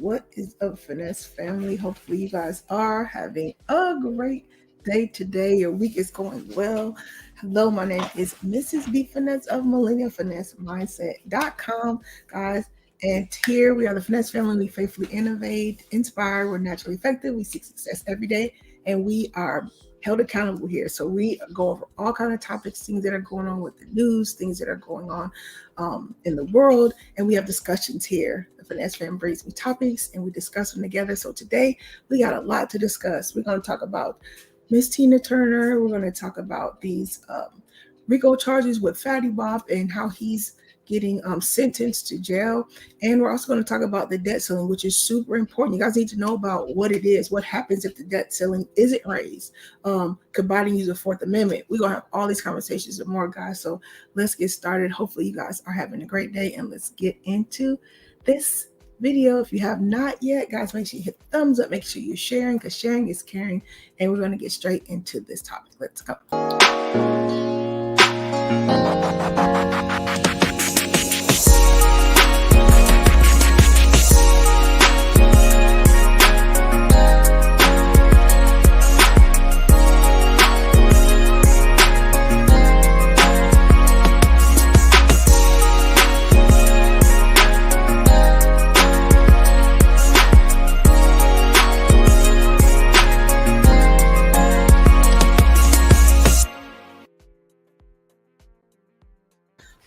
What is up, Finesse family? Hopefully you guys are having a great day today. Your week is going well. Hello, my name is Mrs. B Finesse of millennialfinessemindset.com, guys. And here we are, the Finesse family. We faithfully innovate, inspire, we're naturally effective. We seek success every day, and we are held accountable here. So we go over all kinds of topics, things that are going on with the news, things that are going on in the world, and we have discussions here. The Finesse fam brings me topics, and we discuss them together. So today we got a lot to discuss. We're going to talk about Miss Tina Turner. We're going to talk about these RICO charges with Fetty Wap and how he's getting sentenced to jail. And we're also going to talk about the debt ceiling, which is super important. You guys need to know about what it is, what happens if the debt ceiling isn't raised. Could Biden use the Fourth Amendment? We're going to have all these conversations and more, guys. So let's get started. Hopefully you guys are having a great day, and let's get into this video. If you have not yet, guys, make sure you hit the thumbs up. Make sure you're sharing, because sharing is caring. And we're going to get straight into this topic. Let's go.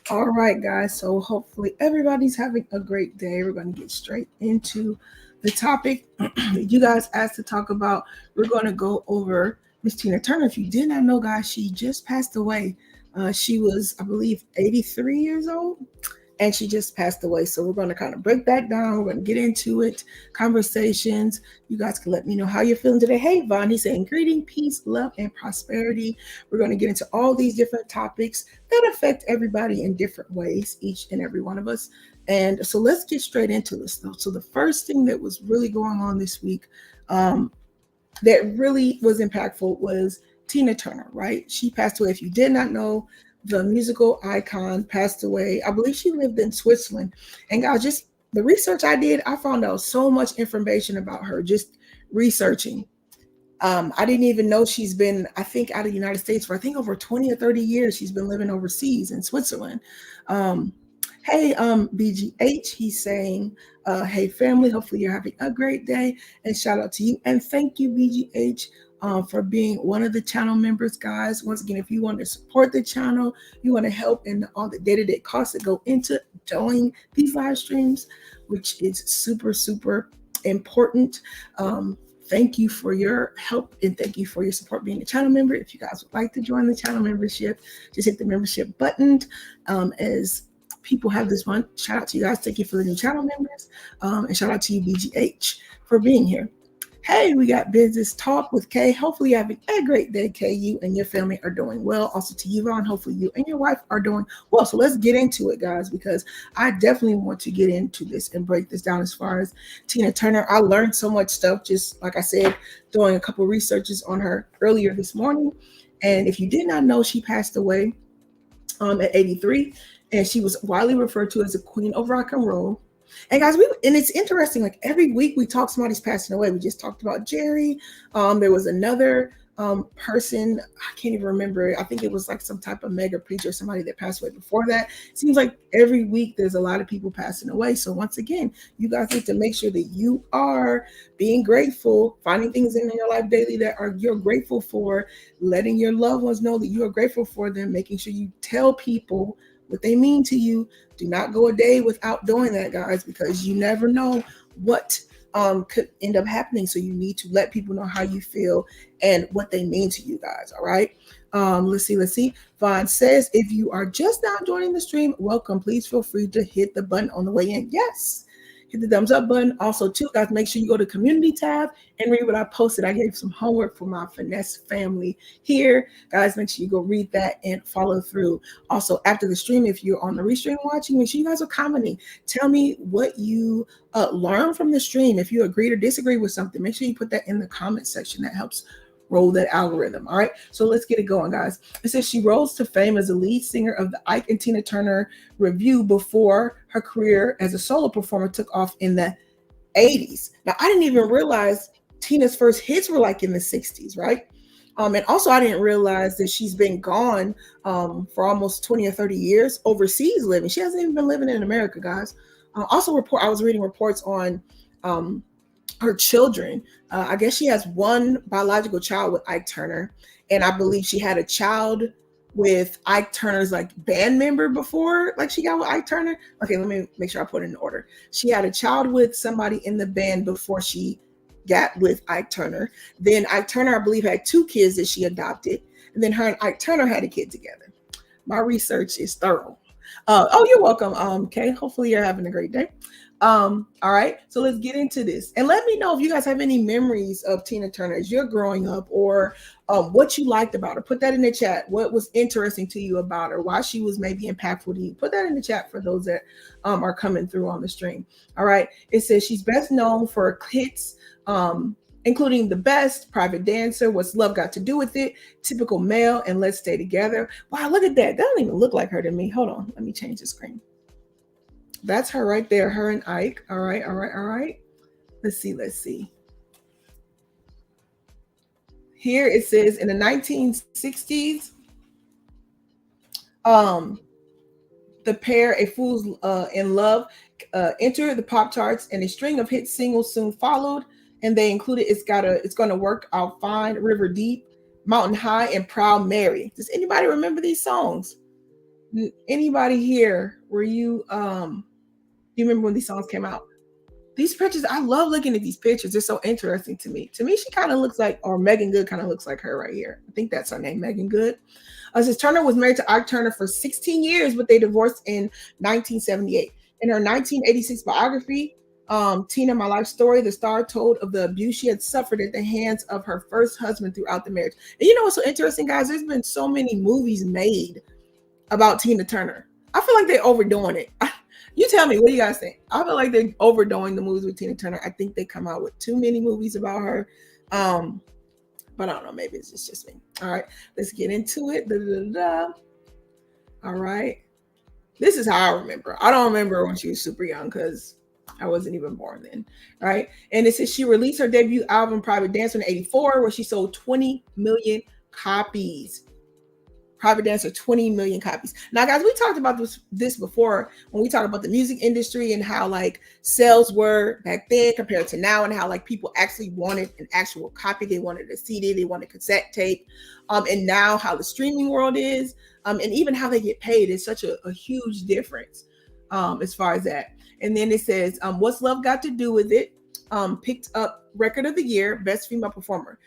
All right, guys. So hopefully everybody's having a great day. We're going to get straight into the topic you guys asked to talk about. We're going to go over Miss Tina Turner. If you did not know, guys, she just passed away. She was, I believe, 83 years old, and she just passed away. So we're going to kind of break that down. We're going to get into it, conversations. You guys can let me know how you're feeling today. Hey, Vaughn, he's saying greeting, peace, love, and prosperity. We're going to get into all these different topics that affect everybody in different ways, each and every one of us. And so let's get straight into this, though. So the first thing that was really going on this week that really was impactful was Tina Turner, right? She passed away. If you did not know, the musical icon passed away. I believe she lived in Switzerland. And guys, just the research I did, I found out so much information about her just researching. I didn't even know she's been, I think, out of the United States for, I think, over 20 or 30 years. She's been living overseas in Switzerland. Hey, BGH, he's saying, hey, family, hopefully you're having a great day. And shout out to you. And thank you, BGH, for being one of the channel members, guys. Once again, if you want to support the channel, you want to help in all the day-to-day costs that go into doing these live streams, which is super, super important. Thank you for your help, and thank you for your support being a channel member. If you guys would like to join the channel membership, just hit the membership button. As people have this one, shout out to you guys. Thank you for the new channel members. And shout out to you, BGH, for being here. Hey, we got Business Talk with Kay. Hopefully you're having a great day, Kay. You and your family are doing well. Also to you, Ron, hopefully you and your wife are doing well. So let's get into it, guys, because I definitely want to get into this and break this down as far as Tina Turner. I learned so much stuff, just like I said, doing a couple researches on her earlier this morning. And if you did not know, she passed away at 83, and she was widely referred to as a queen of rock and roll. And guys, and it's interesting, like every week we talk somebody's passing away. We just talked about Jerry. There was another person, I can't even remember. I think it was like some type of mega preacher, somebody that passed away before that. It seems like every week there's a lot of people passing away. So once again, you guys need to make sure that you are being grateful, finding things in your life daily that you're grateful for, letting your loved ones know that you are grateful for them, making sure you tell people what they mean to you. Do not go a day without doing that, guys, because you never know what could end up happening. So you need to let people know how you feel and what they mean to you guys. All right. Let's see. Vaughn says, if you are just now joining the stream, welcome. Please feel free to hit the button on the way in. Yes. Hit the thumbs up button. Also, too, guys, make sure you go to community tab and read what I posted. I gave some homework for my Finesse family here. Guys, make sure you go read that and follow through. Also, after the stream, if you're on the restream watching, make sure you guys are commenting. Tell me what you learned from the stream. If you agreed or disagree with something, make sure you put that in the comment section. That helps roll that algorithm. All right, so let's get it going, guys. It says she rose to fame as a lead singer of the Ike and Tina Turner Revue before her career as a solo performer took off in the 80s. Now, I didn't even realize Tina's first hits were like in the 60s, right? And also, I didn't realize that she's been gone for almost 20 or 30 years overseas living. She hasn't even been living in America, guys. I was reading reports on her children. I guess she has one biological child with Ike Turner, and I believe she had a child with Ike Turner's like band member before, like she got with Ike Turner. Okay, let me make sure I put it in order. She had a child with somebody in the band before she got with Ike Turner. Then Ike Turner, I believe, had 2 kids that she adopted, and then her and Ike Turner had a kid together. My research is thorough. Oh, you're welcome. Okay, hopefully you're having a great day. All right, so let's get into this, and let me know if you guys have any memories of Tina Turner as you're growing up, or what you liked about her. Put that in the chat. What was interesting to you about her? Why she was maybe impactful to you? Put that in the chat for those that are coming through on the stream. All right, it says she's best known for hits, including The Best, Private Dancer, What's Love Got to Do with It, Typical Male, and Let's Stay Together. Wow, look at that. That don't even look like her to me. Hold on, let me change the screen. That's her right there, her and Ike. All right. Let's see. Here it says in the 1960s, the pair, A Fool's in Love, entered the pop charts, and a string of hit singles soon followed. And they included It's Gonna Work Out Fine, River Deep, Mountain High, and Proud Mary. Does anybody remember these songs? Anybody here, were you do you remember when these songs came out? These pictures, I love looking at these pictures. They're so interesting to me. To me, she kind of looks like, or Megan Good kind of looks like her right here. I think that's her name, Megan Good. Says Turner was married to Ike Turner for 16 years, but they divorced in 1978. In her 1986 biography, Tina, My Life Story, the star told of the abuse she had suffered at the hands of her first husband throughout the marriage. And you know what's so interesting, guys? There's been so many movies made about Tina Turner. I feel like they're overdoing it. You tell me, what do you guys think? I feel like they're overdoing the movies with Tina Turner. I think they come out with too many movies about her. But I don't know, maybe it's just me. All right, let's get into it. All right. This is how I remember. I don't remember when she was super young because I wasn't even born then. All right. And it says she released her debut album, Private Dancer, in 1984, where she sold 20 million copies. Private Dancer, 20 million copies. Now, guys, we talked about this before when we talked about the music industry and how like sales were back then compared to now, and how like people actually wanted an actual copy. They wanted a CD, they wanted cassette tape. And now how the streaming world is, and even how they get paid is such a huge difference as far as that. And then it says, What's Love Got to Do with It? Picked up Record of the Year, Best Female Performer.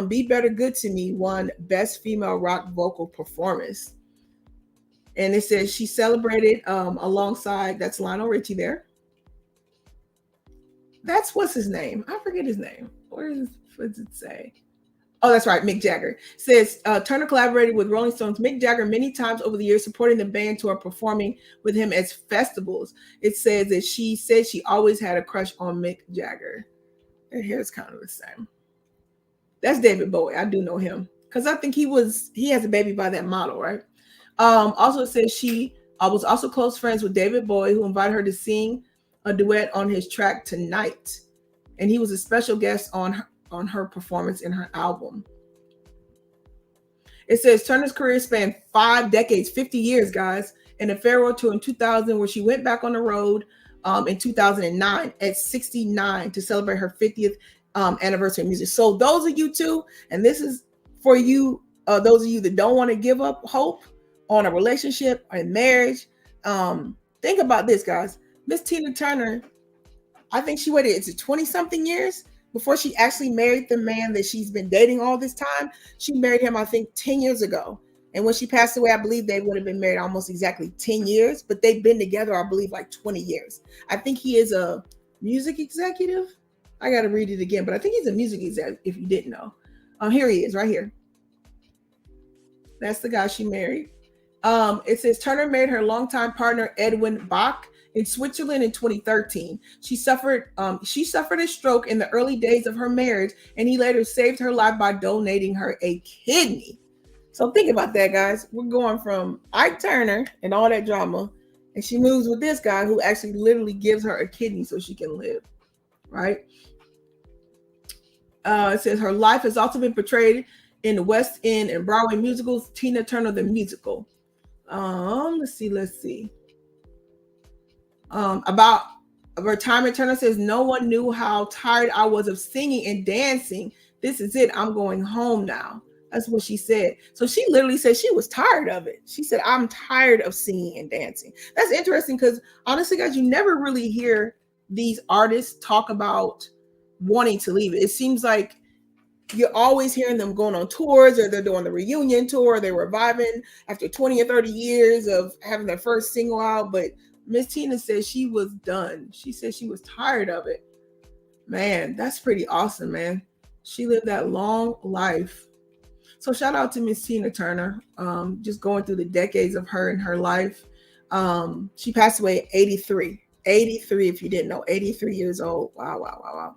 Be Better Good to Me won Best Female Rock Vocal Performance. And it says she celebrated alongside, that's Lionel Richie there. That's, what's his name? I forget his name. What does it say? Oh, that's right, Mick Jagger. Says Turner collaborated with Rolling Stones' Mick Jagger many times over the years, supporting the band tour, performing with him at festivals. It says that she said she always had a crush on Mick Jagger. Her hair is kind of the same. That's David Bowie. I do know him because I think he has a baby by that model, right? Also, it says she was also close friends with David Bowie, who invited her to sing a duet on his track Tonight, and he was a special guest on her performance in her album. It says Turner's career spanned 5 decades, 50 years, guys, and a farewell tour in 2000, where she went back on the road in 2009 at 69 to celebrate her 50th anniversary of music. So those of you too, and this is for you, those of you that don't want to give up hope on a relationship or marriage, think about this, guys. Miss Tina Turner, I think she waited, it's 20 something years before she actually married the man that she's been dating all this time. She married him, I think, 10 years ago. And when she passed away, I believe they would have been married almost exactly 10 years, but they've been together, I believe, like 20 years. I think he is a music executive. I got to read it again, but I think he's a music executive, if you didn't know. Here he is, right here. That's the guy she married. It says Turner married her longtime partner, Edwin Bach, in Switzerland in 2013. She suffered a stroke in the early days of her marriage, and he later saved her life by donating her a kidney. So think about that, guys. We're going from Ike Turner and all that drama, and she moves with this guy who actually literally gives her a kidney so she can live. right? It says her life has also been portrayed in the West End and Broadway musicals, Tina Turner the musical. Let's see. About retirement, Turner says, no one knew how tired I was of singing and dancing. This is it. I'm going home now. That's what she said. So she literally said she was tired of it. She said, I'm tired of singing and dancing. That's interesting because honestly, guys, you never really hear these artists talk about wanting to leave it. It seems like you're always hearing them going on tours, or they're doing the reunion tour, they're reviving after 20 or 30 years of having their first single out. But Miss Tina said she was done. She said she was tired of it. Man, that's pretty awesome, man. She lived that long life. So shout out to Miss Tina Turner. Just going through the decades of her and her life. She passed away at 83. 83, if you didn't know, 83 years old. Wow.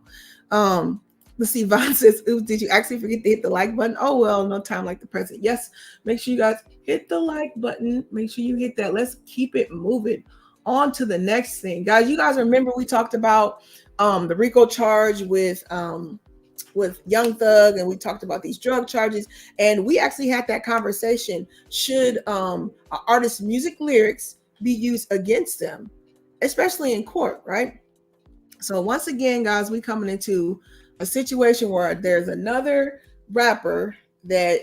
Let's see, Vaughn says, did you actually forget to hit the like button? Oh, well, no time like the present. Yes, make sure you guys hit the like button. Make sure you hit that. Let's keep it moving on to the next thing. Guys, you guys remember we talked about the RICO charge with Young Thug, and we talked about these drug charges, and we actually had that conversation. Should an artist's music lyrics be used against them, especially in court, right? So once again, guys, we coming into a situation where there's another rapper that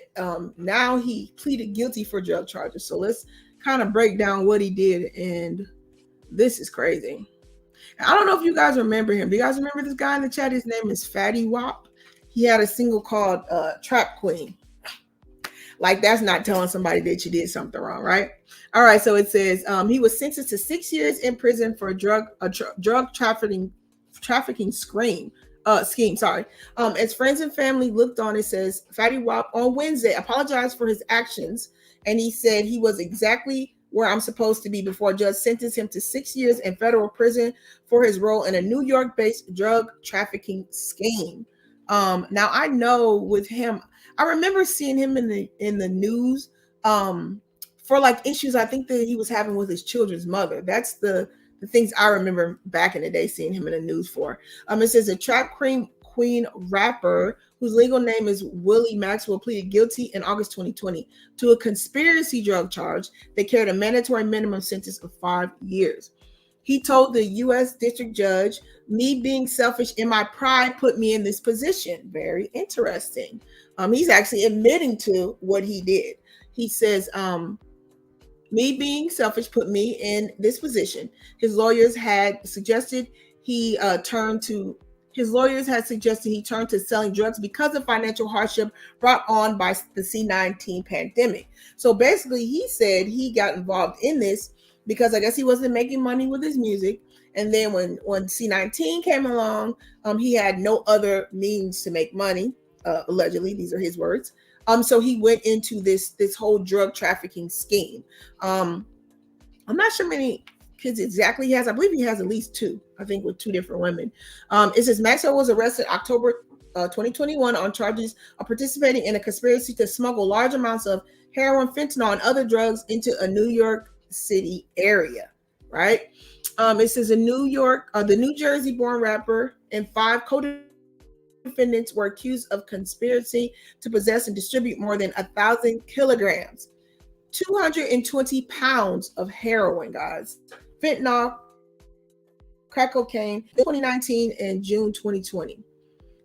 now he pleaded guilty for drug charges. So let's kind of break down what he did, and this is crazy. I don't know if you guys remember him. Do you guys remember this guy in the chat? His name is Fetty Wap. He had a single called Trap Queen. Like, that's not telling somebody that you did something wrong, right? All right, so it says he was sentenced to 6 years in prison for drug trafficking scheme. As friends and family looked on, it says Fetty Wap on Wednesday apologized for his actions, and he said he was exactly where I'm supposed to be before a judge sentenced him to 6 years in federal prison for his role in a New York-based drug trafficking scheme. Now I know with him, I remember seeing him in the news for like issues I think that he was having with his children's mother. That's the things I remember back in the day seeing him in the news for. It says a Trap Queen rapper whose legal name is Willie Maxwell pleaded guilty in August 2020 to a conspiracy drug charge that carried a mandatory minimum sentence of 5 years. He told the US district judge, me being selfish in my pride put me in this position. Very interesting. He's actually admitting to what he did. He says, me being selfish put me in this position. His lawyers had suggested he turn to selling drugs because of financial hardship brought on by the C-19 pandemic. So basically, he said he got involved in this because I guess he wasn't making money with his music. And then when C-19 came along, he had no other means to make money, allegedly. These are his words. So he went into this whole drug trafficking scheme. I'm not sure many kids exactly he has. I believe he has at least 2, I think, with 2 different women. It says Maxwell was arrested October 2021 on charges of participating in a conspiracy to smuggle large amounts of heroin, fentanyl, and other drugs into a New York City area, right? It says the New Jersey-born rapper and 5 co-defendants were accused of conspiracy to possess and distribute more than 1,000 kilograms, 220 pounds of heroin, guys, fentanyl, crack cocaine, 2019 and June 2020.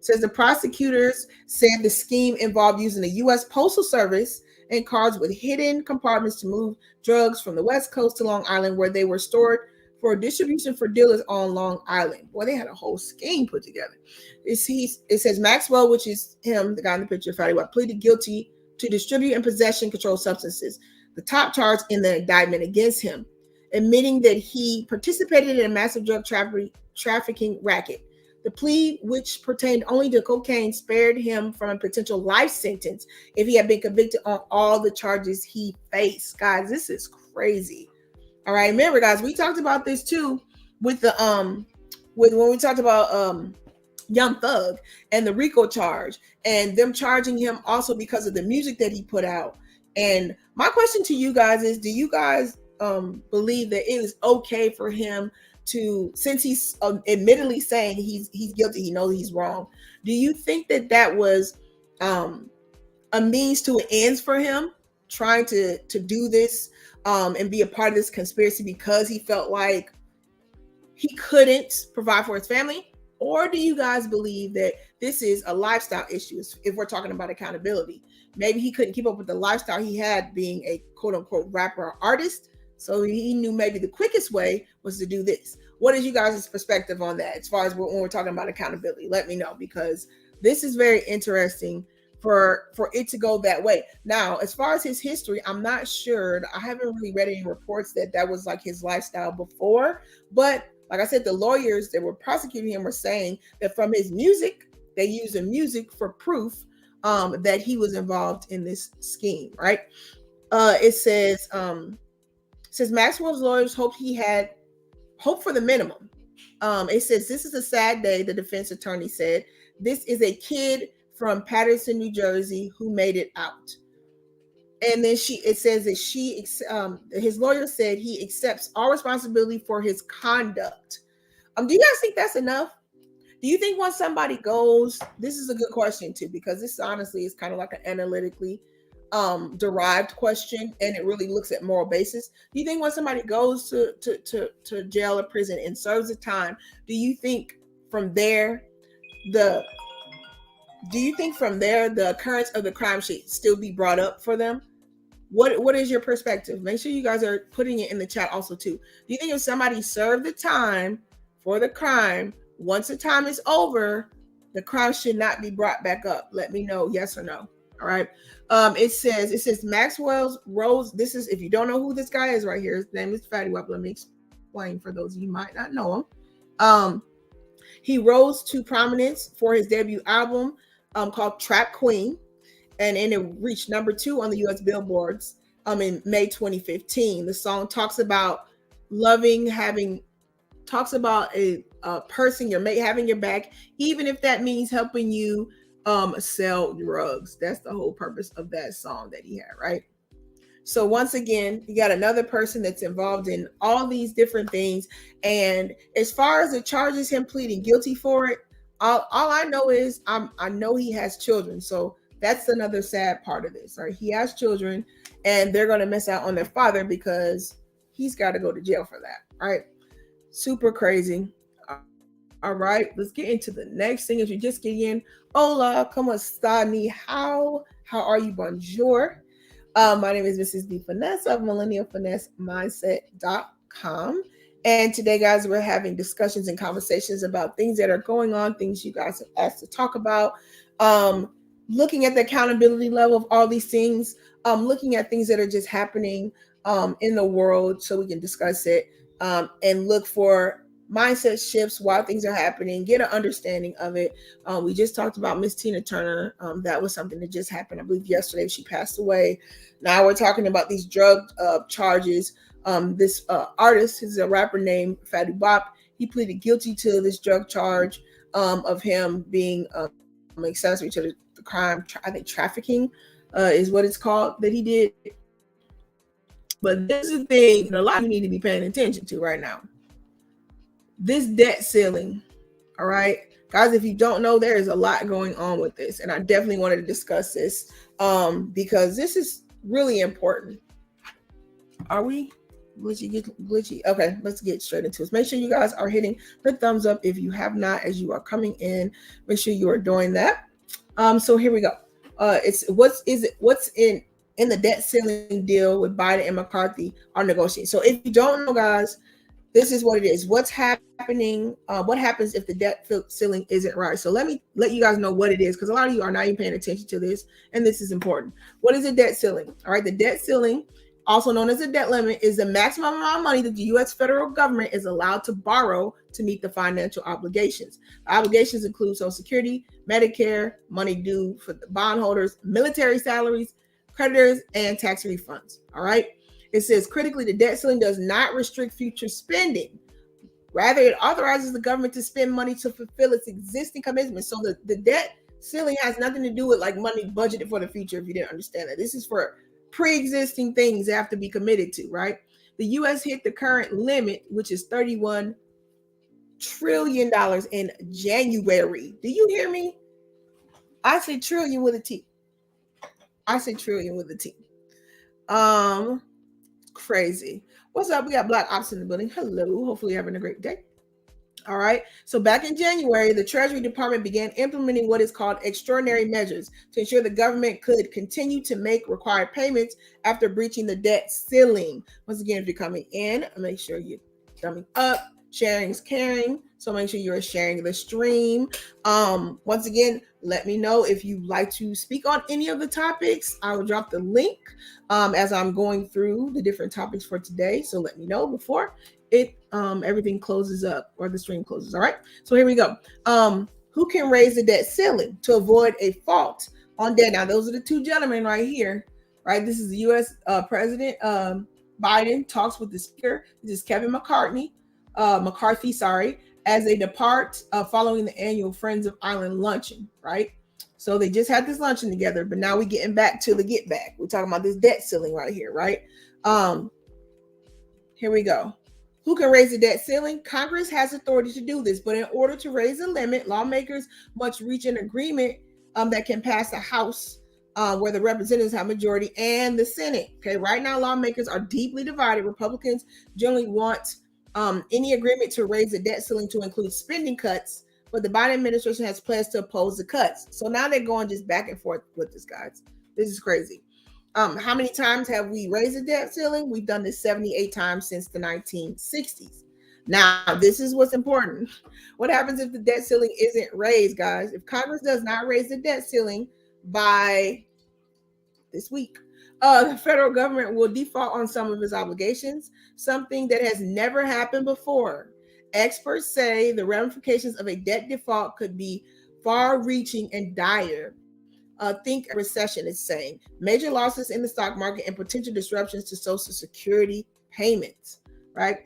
Says the prosecutors said the scheme involved using the U.S. Postal Service and cars with hidden compartments to move drugs from the West Coast to Long Island, where they were stored for distribution for dealers on Long Island. Boy, they had a whole scheme put together. It says Maxwell, which is him, the guy in the picture, Fetty Wap, pleaded guilty to distribute and possession controlled substances, the top charge in the indictment against him, admitting that he participated in a massive drug trafficking racket. The plea, which pertained only to cocaine, spared him from a potential life sentence if he had been convicted on all the charges he faced. Guys, this is crazy. All right, remember, guys, we talked about this too with the when we talked about Young Thug and the RICO charge and them charging him also because of the music that he put out. And my question to you guys is, do you guys believe that it is okay for him since he's admittedly saying he's guilty, he knows he's wrong. Do you think that was a means to an ends for him, trying to do this and be a part of this conspiracy because he felt like he couldn't provide for his family? Or do you guys believe that this is a lifestyle issue if we're talking about accountability? Maybe he couldn't keep up with the lifestyle he had being a quote unquote rapper or artist. So he knew maybe the quickest way was to do this. What is you guys' perspective on that as far as when we're talking about accountability? Let me know, because this is very interesting for it to go that way. Now, as far as his history, I'm not sure. I haven't really read any reports that was like his lifestyle before. But like I said, the lawyers that were prosecuting him were saying that from his music, they used the music for proof that he was involved in this scheme, right? It says Maxwell's lawyers hoped he had hope for the minimum. It says, this is a sad day, the defense attorney said. This is a kid from Paterson, New Jersey, who made it out. And then it says that his lawyer said he accepts all responsibility for his conduct. Do you guys think that's enough? Do you think once somebody goes, this is a good question too, because this honestly is kind of like an analytically derived question, and it really looks at moral basis. Do you think when somebody goes to jail or prison and serves the time, do you think from there the occurrence of the crime should still be brought up for them? What is your perspective? Make sure you guys are putting it in the chat also too. Do you think if somebody served the time for the crime, once the time is over, the crime should not be brought back up? Let me know, yes or no. All right. It says Maxwell's rose. This is, if you don't know who this guy is right here, his name is Fetty Wap. Let me explain for those of you who might not know him. He rose to prominence for his debut album called Trap Queen, and it reached number 2 on the US Billboards in May 2015. The song talks about talks about a person, your mate, having your back, even if that means helping you sell drugs. That's the whole purpose of that song that he had, right? So once again, you got another person that's involved in all these different things. And as far as the charges, him pleading guilty for it, all I know is I know he has children. So that's another sad part of this, right? He has children and they're going to miss out on their father because he's got to go to jail for that, right? Super crazy. All right, let's get into the next thing. If you just get in, hola, como está, ni hao? How are you? Bonjour. My name is Mrs. B. Finesse of millennialfinessemindset.com. And today, guys, we're having discussions and conversations about things that are going on, things you guys have asked to talk about, looking at the accountability level of all these things, looking at things that are just happening in the world so we can discuss it and look for mindset shifts while things are happening, get an understanding of it. We just talked about Miss Tina Turner. That was something that just happened, I believe yesterday. She passed away. Now we're talking about these drug charges. This artist is a rapper named Fetty Wap. He pleaded guilty to this drug charge of him being accessory to the crime. I think trafficking is what it's called that he did. But this is the thing a lot of you need to be paying attention to right now. This debt ceiling, all right, guys, if you don't know, there is a lot going on with this, and I definitely wanted to discuss this because this is really important. Are we glitchy? Okay, let's get straight into this. Make sure you guys are hitting the thumbs up if you have not, as you are coming in. Make sure you are doing that. So here we go. It's what's in the debt ceiling deal with Biden and McCarthy are negotiating. So if you don't know, guys, this is what it is. What's happening? What happens if the debt ceiling isn't right? So let me let you guys know what it is, because a lot of you are not even paying attention to this, and this is important. What is a debt ceiling? All right, the debt ceiling, also known as the debt limit, is the maximum amount of money that the U.S. federal government is allowed to borrow to meet the financial obligations. The obligations include Social Security, Medicare, money due for the bondholders, military salaries, creditors, and tax refunds. All right. It says critically, the debt ceiling does not restrict future spending. Rather, it authorizes the government to spend money to fulfill its existing commitments. So the debt ceiling has nothing to do with like money budgeted for the future, if you didn't understand that. This is for pre-existing things that have to be committed to, right? The U.S. hit the current limit, which is $31 trillion in January. Do you hear me? I say trillion with a T. I say trillion with a T. Crazy. What's up? We got Black Ops in the building. Hello. Hopefully you're having a great day. All right. So back in January, the Treasury Department began implementing what is called extraordinary measures to ensure the government could continue to make required payments after breaching the debt ceiling. Once again, if you're coming in, make sure you're thumbing up. Sharing is caring. So make sure you're sharing the stream. Once again, let me know if you'd like to speak on any of the topics. I will drop the link as I'm going through the different topics for today. So let me know before everything closes up or the stream closes. All right. So here we go. Who can raise the debt ceiling to avoid a fault on debt? Now, those are the two gentlemen right here. Right. This is the US President Biden talks with the speaker. This is Kevin McCarthy, as they depart following the annual Friends of Island luncheon. Right. So they just had this luncheon together, but now we're getting back to the get back. We're talking about this debt ceiling right here. Right. Here we go. Who can raise the debt ceiling? Congress has authority to do this, but in order to raise the limit, lawmakers must reach an agreement that can pass the House, where the representatives have majority, and the Senate. Okay, right now lawmakers are deeply divided. Republicans generally want any agreement to raise the debt ceiling to include spending cuts, but the Biden administration has pledged to oppose the cuts. So now they're going just back and forth with this, guys. This is crazy. How many times have we raised the debt ceiling? We've done this 78 times since the 1960s. Now, this is what's important. What happens if the debt ceiling isn't raised, guys? If Congress does not raise the debt ceiling by this week, the federal government will default on some of its obligations, something that has never happened before. Experts say the ramifications of a debt default could be far-reaching and dire. Think a recession is saying. Major losses in the stock market and potential disruptions to Social Security payments, right?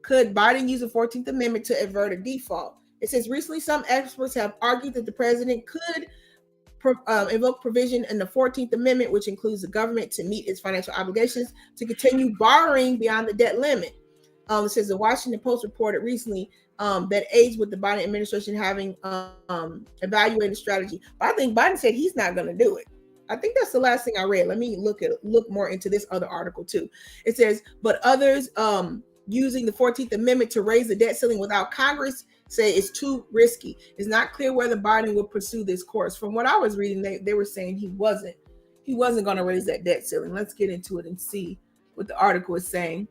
Could Biden use the 14th Amendment to avert a default? It says recently some experts have argued that the president could invoke provision in the 14th Amendment, which includes the government to meet its financial obligations to continue borrowing beyond the debt limit. It says the Washington Post reported recently that aides with the Biden administration having evaluated strategy. But I think Biden said he's not going to do it. I think that's the last thing I read. Let me look more into this other article too. It says, but others using the 14th Amendment to raise the debt ceiling without Congress say it's too risky. It's not clear whether Biden will pursue this course. From what I was reading, they were saying he wasn't going to raise that debt ceiling. Let's get into it and see what the article is saying.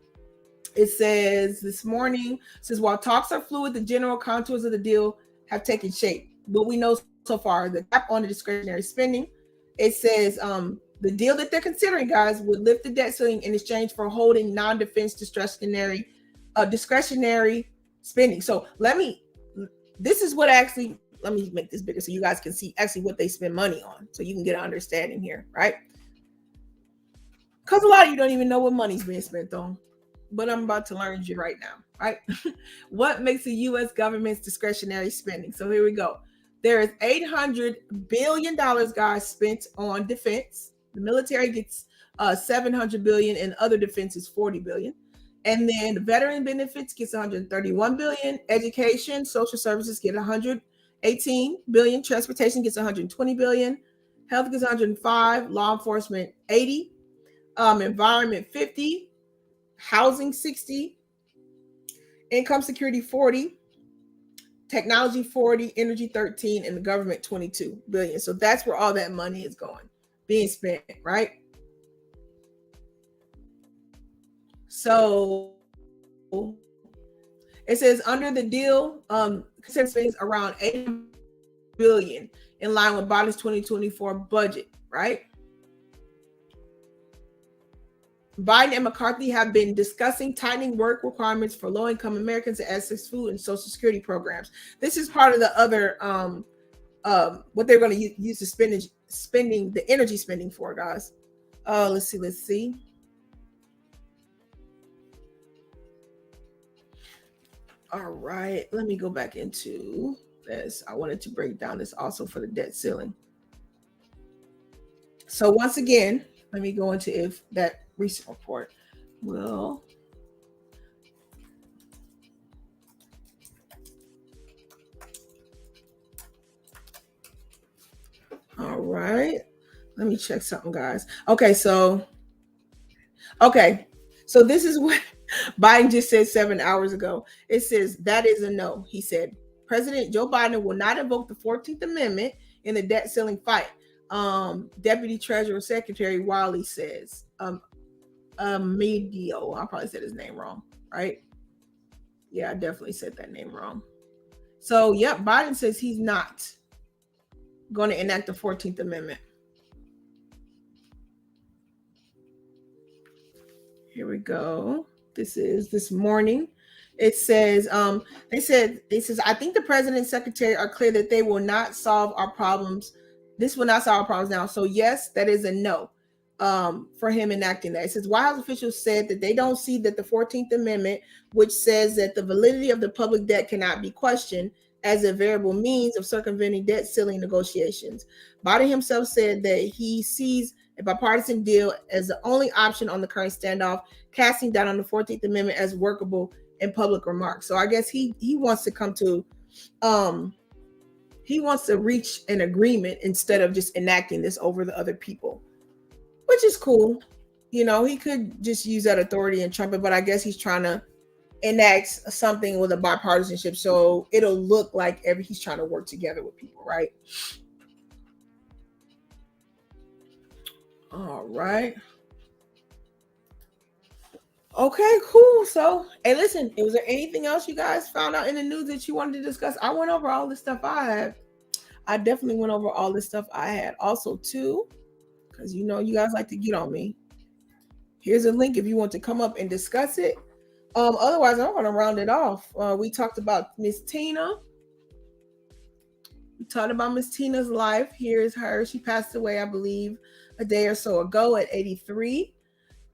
It says this morning, while talks are fluid, the general contours of the deal have taken shape. What we know so far, the cap on the discretionary spending, it says the deal that they're considering, guys, would lift the debt ceiling in exchange for holding non-defense discretionary spending. So let me make this bigger so you guys can see actually what they spend money on, so you can get an understanding here, right? Because a lot of you don't even know what money's being spent on. But I'm about to learn you right now, right? What makes the U.S. government's discretionary spending? So here we go. There is $800 billion, guys, spent on defense. The military gets $700 billion, and other defense is $40 billion. And then the veteran benefits gets $131 billion. Education, social services get $118 billion. Transportation gets $120 billion. Health gets $105. Law enforcement $80. Environment $50. Housing $60, income security $40, technology $40, energy $13, and the government $22 billion. So that's where all that money is being spent, right? So it says under the deal, consensus spending around $8 billion in line with Biden's 2024 budget, right? Biden and McCarthy have been discussing tightening work requirements for low-income Americans to access food and Social Security programs. This is part of the other what they're going to use the the energy spending for, guys. Let's see. All right, let me go back into this. I wanted to break down this also for the debt ceiling. So once again, let me go into if that recent report will right. Let me check something, guys. Okay, so this is what Biden just said 7 hours ago. It says that is a no. He said President Joe Biden will not invoke the 14th Amendment in the debt ceiling fight. Deputy Treasurer Secretary Wiley says. Medio. I probably said his name wrong, right? Yeah, I definitely said that name wrong. So, yep, Biden says he's not going to enact the 14th Amendment. Here we go. This is this morning. It says, they says, I think the president and secretary are clear that they will not solve our problems. This will not solve our problems now. So yes, that is a no for him enacting that. It says White House officials said that they don't see that the 14th Amendment, which says that the validity of the public debt cannot be questioned, as a variable means of circumventing debt ceiling negotiations. Biden himself said that he sees a bipartisan deal as the only option on the current standoff, casting down on the 14th Amendment as workable in public remarks. So I guess he wants to come to he wants to reach an agreement instead of just enacting this over the other people, which is cool. You know, he could just use that authority and trump it, but I guess he's trying to enact something with a bipartisanship, so it'll look like he's trying to work together with people, right? All right. Okay, cool. So, hey, listen, was there anything else you guys found out in the news that you wanted to discuss? I went over all the stuff I had. I definitely went over all the stuff I had also too, because you know you guys like to get on me. Here's a link if you want to come up and discuss it. Otherwise, I'm going to round it off. We talked about Miss Tina. We talked about Miss Tina's life. Here's her. She passed away, I believe, a day or so ago at 83.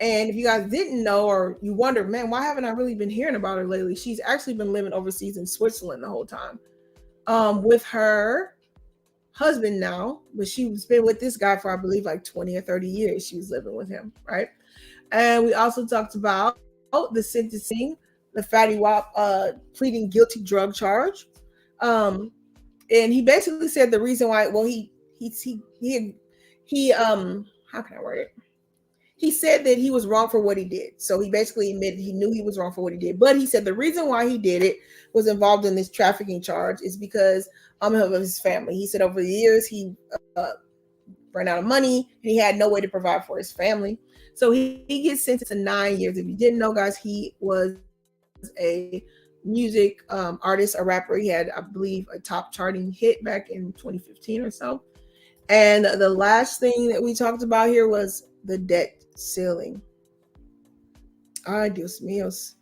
And if you guys didn't know, or you wonder, man, why haven't I really been hearing about her lately? She's actually been living overseas in Switzerland the whole time with her husband now. But she's been with this guy for, I believe, like 20 or 30 years. She was living with him, right? And we also talked about the sentencing, the Fetty Wap pleading guilty drug charge. And he basically said the reason why, well, he how can I word it? He said that he was wrong for what he did. So he basically admitted he knew he was wrong for what he did. But he said the reason why he did it was involved in this trafficking charge is because of his family. He said over the years he ran out of money and he had no way to provide for his family. So he gets sentenced to 9 years. If you didn't know, guys, he was a music artist, a rapper. He had, I believe, a top charting hit back in 2015 or so. And the last thing that we talked about here was the debt ceiling. Ay, Dios míos.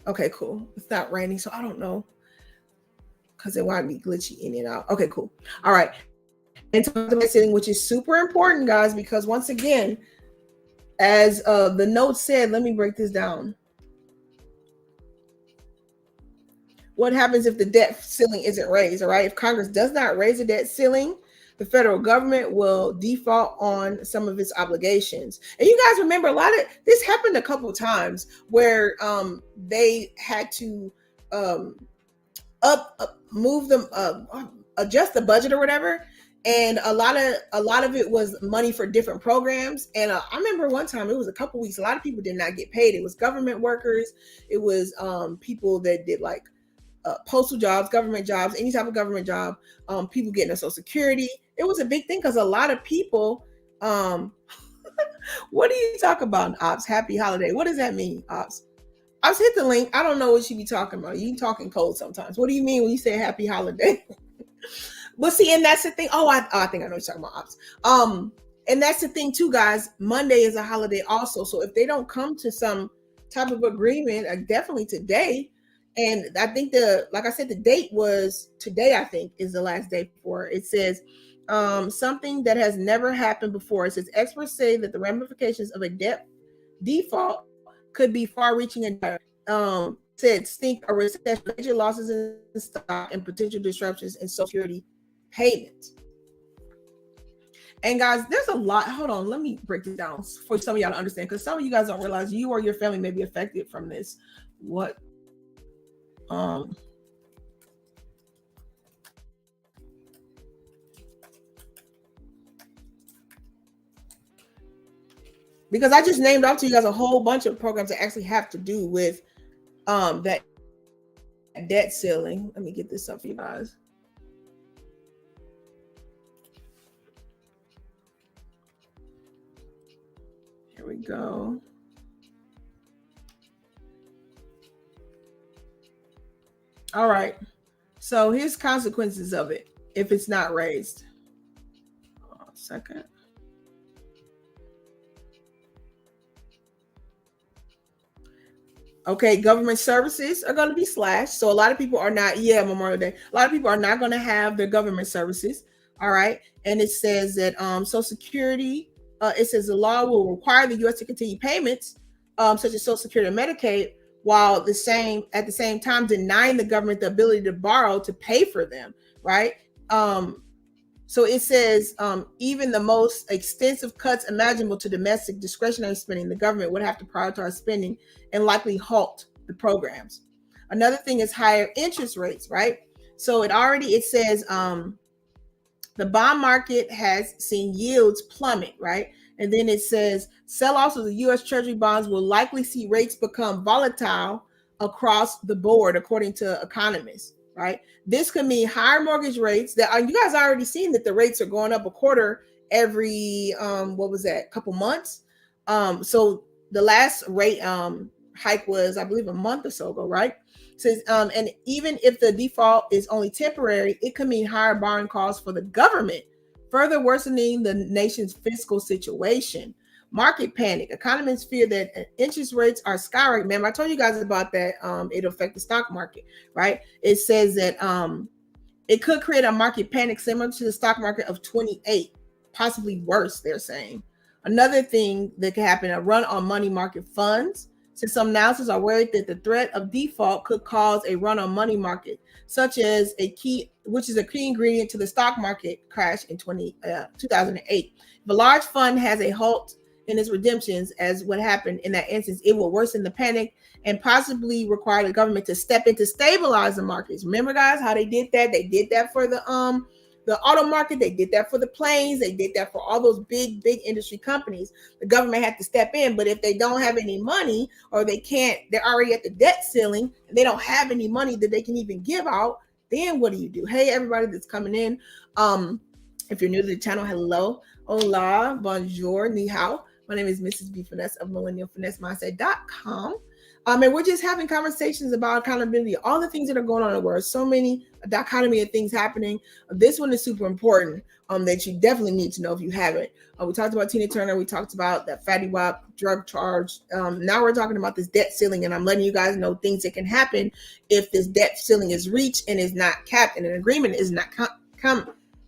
Okay, cool. It's not raining, so I don't know, because it might be glitchy in and out. Okay, cool. All right. And talk about the debt ceiling, which is super important, guys, because once again, as the note said, let me break this down. What happens if the debt ceiling isn't raised? All right. If Congress does not raise the debt ceiling, the federal government will default on some of its obligations. And you guys remember a lot of this happened a couple of times where they had to adjust the budget or whatever. And a lot of it was money for different programs. And I remember one time, it was a couple weeks, a lot of people did not get paid. It was government workers. It was people that did like postal jobs, government jobs, any type of government job, people getting a Social Security. It was a big thing because a lot of people, what do you talk about, Ops? Happy holiday. What does that mean, Ops? Ops, hit the link. I don't know what you be talking about. You talking code sometimes. What do you mean when you say happy holiday? Well, see, and that's the thing. Oh, I think I know what you're talking about, Ops. And that's the thing too, guys. Monday is a holiday also. So if they don't come to some type of agreement, definitely today. And I think like I said, the date was today, I think, is the last day for it. It says something that has never happened before. It says experts say that the ramifications of a debt default could be far-reaching and said stink a recession, major losses in stock, and potential disruptions in Social Security payments. And guys, there's a lot. Hold on, let me break this down for some of y'all to understand, because some of you guys don't realize you or your family may be affected from this. What? because I just named off to you guys a whole bunch of programs that actually have to do with that debt ceiling. Let me get this up for you guys. Here we go. All right. So here's consequences of it if it's not raised. Hold on a second. Okay, government services are going to be slashed. So a lot of people are not, Memorial Day. A lot of people are not going to have their government services. All right. And it says that Social Security, it says the law will require the U.S. to continue payments, such as Social Security and Medicaid, while at the same time denying the government the ability to borrow to pay for them. Right. So it says even the most extensive cuts imaginable to domestic discretionary spending, the government would have to prioritize spending and likely halt the programs. Another thing is higher interest rates, right? So it says the bond market has seen yields plummet, right? And then it says sell-offs of the U.S. Treasury bonds will likely see rates become volatile across the board, according to economists. Right. This could mean higher mortgage rates that you guys already seen that the rates are going up a quarter every couple months. So the last rate hike was, I believe, a month or so ago, right? Says and even if the default is only temporary, it could mean higher borrowing costs for the government, further worsening the nation's fiscal situation. Market panic. Economists fear that interest rates are skyrocketing. Man, I told you guys about that. It'll affect the stock market, right? It says that it could create a market panic similar to the stock market of 28, possibly worse, they're saying. Another thing that could happen, a run on money market funds. Since some analysts are worried that the threat of default could cause a run on money market, which is a key ingredient to the stock market crash in 2008. If a large fund has a halt in its redemptions, as what happened in that instance, it will worsen the panic and possibly require the government to step in to stabilize the markets. Remember, guys, how they did that? They did that for the auto market. They did that for the planes. They did that for all those big industry companies. The government had to step in. But if they don't have any money, or they're already at the debt ceiling, and they don't have any money that they can even give out, then what do you do? Hey, everybody that's coming in. If you're new to the channel, hello, hola, bonjour, ni hao. My name is Mrs. B Finesse of millennialfinessemindset.com. And we're just having conversations about accountability, all the things that are going on in the world. So many dichotomy of things happening. This one is super important that you definitely need to know if you haven't. We talked about Tina Turner. We talked about that Fetty Wap drug charge. Now we're talking about this debt ceiling, and I'm letting you guys know things that can happen if this debt ceiling is reached and is not capped, and an agreement is not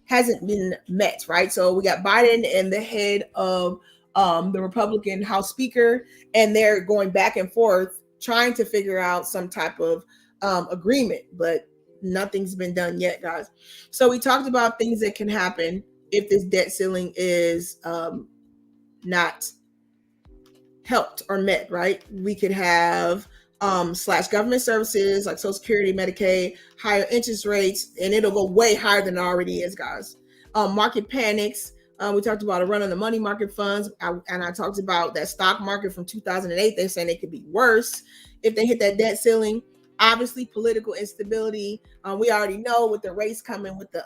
hasn't been met, right? So we got Biden and the head of the Republican House Speaker, and they're going back and forth trying to figure out some type of agreement, but nothing's been done yet, guys. So we talked about things that can happen if this debt ceiling is not helped or met, right? We could have slash government services like Social Security, Medicaid, higher interest rates, and it'll go way higher than it already is, guys. Market panics. We talked about a run on the money market funds, and I talked about that stock market from 2008. They're saying it could be worse if they hit that debt ceiling. Obviously, political instability. We already know with the race coming with the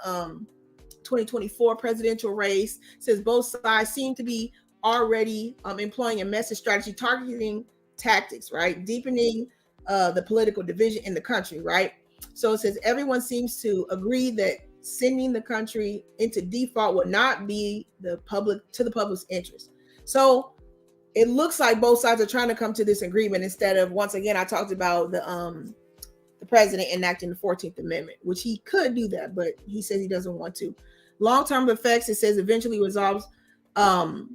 2024 presidential race, says both sides seem to be already employing a message strategy targeting tactics, right? Deepening the political division in the country, right? So it says everyone seems to agree that sending the country into default would not be the public's interest. So it looks like both sides are trying to come to this agreement instead of, once again, I talked about the president enacting the 14th Amendment, which he could do that, but he says he doesn't want to. Long-term effects, it says eventually resolves. Long-term